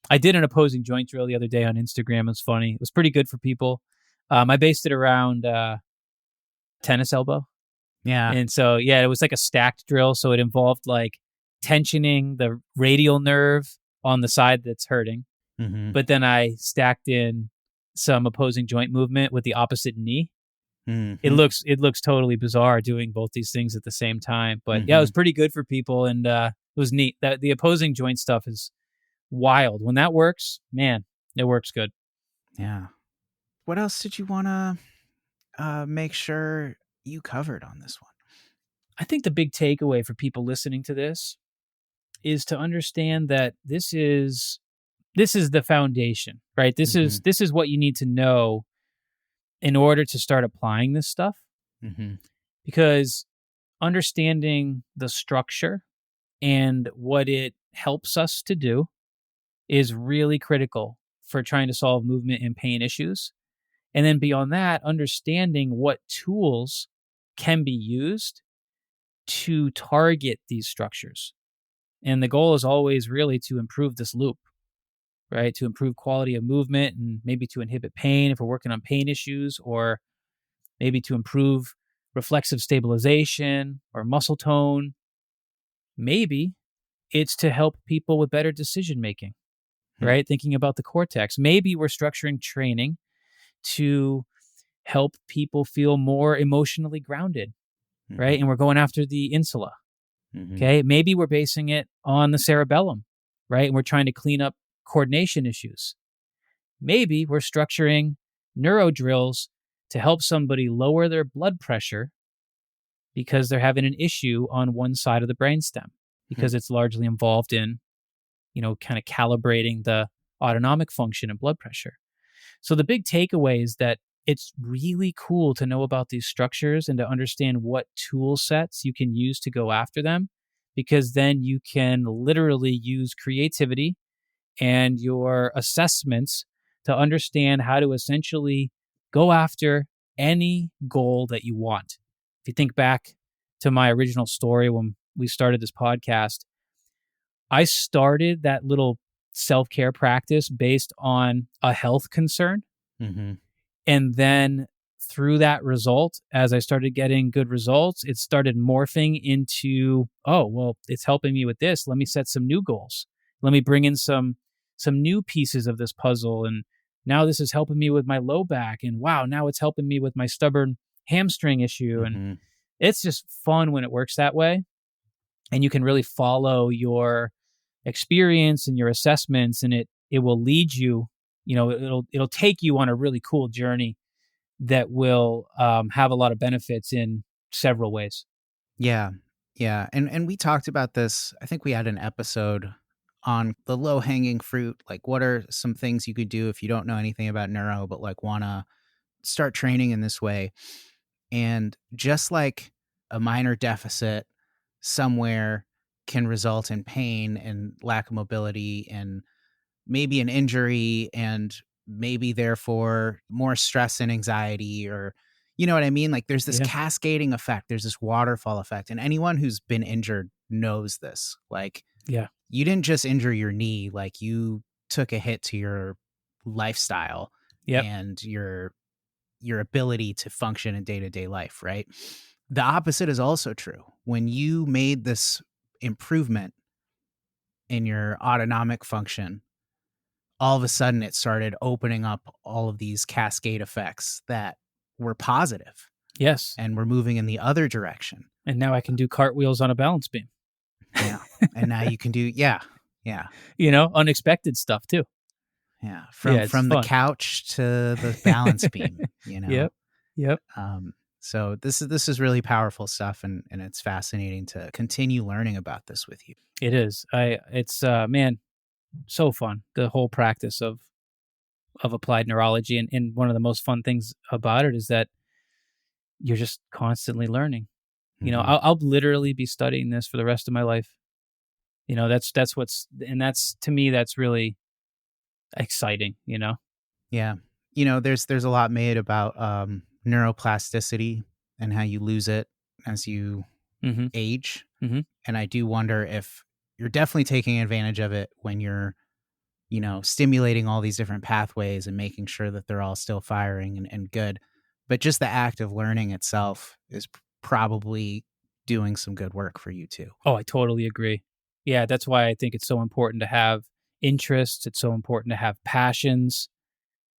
I did an opposing joint drill the other day on Instagram. It was funny. It was pretty good for people. I based it around tennis elbow. Yeah. And so, it was like a stacked drill. So it involved like tensioning the radial nerve on the side that's hurting. But then I stacked in some opposing joint movement with the opposite knee. It looks totally bizarre doing both these things at the same time, but it was pretty good for people, and it was neat. That the opposing joint stuff is wild. When that works, man, it works good. Yeah. What else did you want to make sure you covered on this one? I think the big takeaway for people listening to this is to understand that this is the foundation, right? This is what you need to know in order to start applying this stuff, because understanding the structure and what it helps us to do is really critical for trying to solve movement and pain issues. And then beyond that, understanding what tools can be used to target these structures. And the goal is always really to improve this loop, right? To improve quality of movement and maybe to inhibit pain if we're working on pain issues, or maybe to improve reflexive stabilization or muscle tone. Maybe it's to help people with better decision making, right? Thinking about the cortex. Maybe we're structuring training to help people feel more emotionally grounded, right? And we're going after the insula. Okay. Maybe we're basing it on the cerebellum, right? And we're trying to clean up coordination issues. Maybe we're structuring neuro drills to help somebody lower their blood pressure because they're having an issue on one side of the brainstem, because it's largely involved in, kind of calibrating the autonomic function and blood pressure. So the big takeaway is that it's really cool to know about these structures and to understand what tool sets you can use to go after them, because then you can literally use creativity and your assessments to understand how to essentially go after any goal that you want. If you think back to my original story when we started this podcast, I started that little self-care practice based on a health concern. And then through that result, as I started getting good results, it started morphing into, oh, well, it's helping me with this. Let me set some new goals. Let me bring in some new pieces of this puzzle. And now this is helping me with my low back, and wow, now it's helping me with my stubborn hamstring issue. And it's just fun when it works that way. And you can really follow your experience and your assessments, and it will lead you, it'll take you on a really cool journey that will have a lot of benefits in several ways. Yeah. Yeah. And we talked about this. I think we had an episode on the low hanging fruit. Like, what are some things you could do if you don't know anything about neuro, but like want to start training in this way? And just like a minor deficit somewhere can result in pain and lack of mobility and maybe an injury and maybe therefore more stress and anxiety, or you know what I mean? Like there's this cascading effect. There's this waterfall effect. And anyone who's been injured knows this. Like, you didn't just injure your knee, like you took a hit to your lifestyle and your ability to function in day-to-day life, right? The opposite is also true. When you made this improvement in your autonomic function, all of a sudden it started opening up all of these cascade effects that were positive. Yes. And we're moving in the other direction. And now I can do cartwheels on a balance beam. Yeah. And now you can do, unexpected stuff too. Yeah. From the couch to the balance beam, Yep. So this is really powerful stuff, and it's fascinating to continue learning about this with you. It is. It's so fun, the whole practice of applied neurology, and one of the most fun things about it is that you're just constantly learning. I'll literally be studying this for the rest of my life. That's to me, that's really exciting. Yeah. There's a lot made about neuroplasticity and how you lose it as you age. And I do wonder if you're definitely taking advantage of it when you're, stimulating all these different pathways and making sure that they're all still firing and good. But just the act of learning itself is probably doing some good work for you too. Oh, I totally agree. Yeah, that's why I think it's so important to have interests. It's so important to have passions,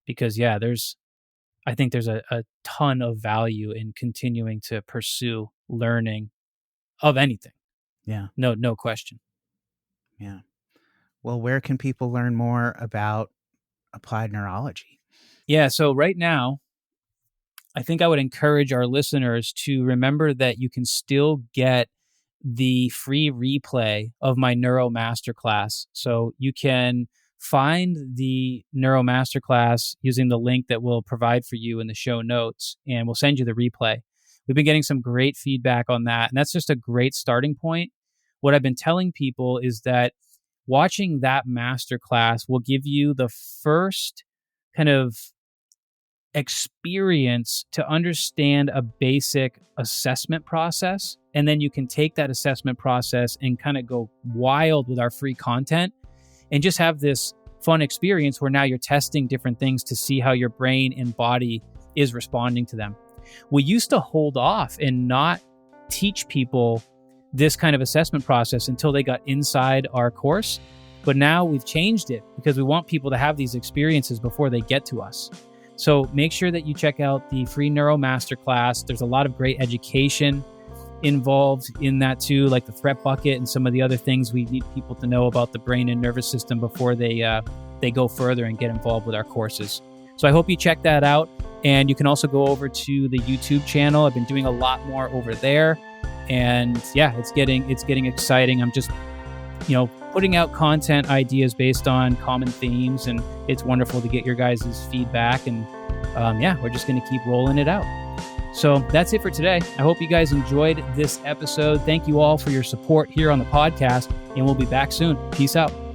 because I think there's a ton of value in continuing to pursue learning of anything. Yeah. No question. Yeah. Well, where can people learn more about applied neurology? Yeah. So right now, I think I would encourage our listeners to remember that you can still get the free replay of my Neuro Masterclass. So you can find the Neuro Masterclass using the link that we'll provide for you in the show notes, and we'll send you the replay. We've been getting some great feedback on that, and that's just a great starting point. What I've been telling people is that watching that masterclass will give you the first kind of experience to understand a basic assessment process. And then you can take that assessment process and kind of go wild with our free content and just have this fun experience where now you're testing different things to see how your brain and body is responding to them. We used to hold off and not teach people this kind of assessment process until they got inside our course. But now we've changed it because we want people to have these experiences before they get to us. So make sure that you check out the free Neuro Masterclass. There's a lot of great education involved in that too, like the threat bucket and some of the other things we need people to know about the brain and nervous system before they go further and get involved with our courses. So I hope you check that out. And you can also go over to the YouTube channel. I've been doing a lot more over there. And yeah, it's getting exciting. I'm just, putting out content ideas based on common themes, and it's wonderful to get your guys' feedback. And we're just going to keep rolling it out. So that's it for today. I hope you guys enjoyed this episode. Thank you all for your support here on the podcast, and we'll be back soon. Peace out.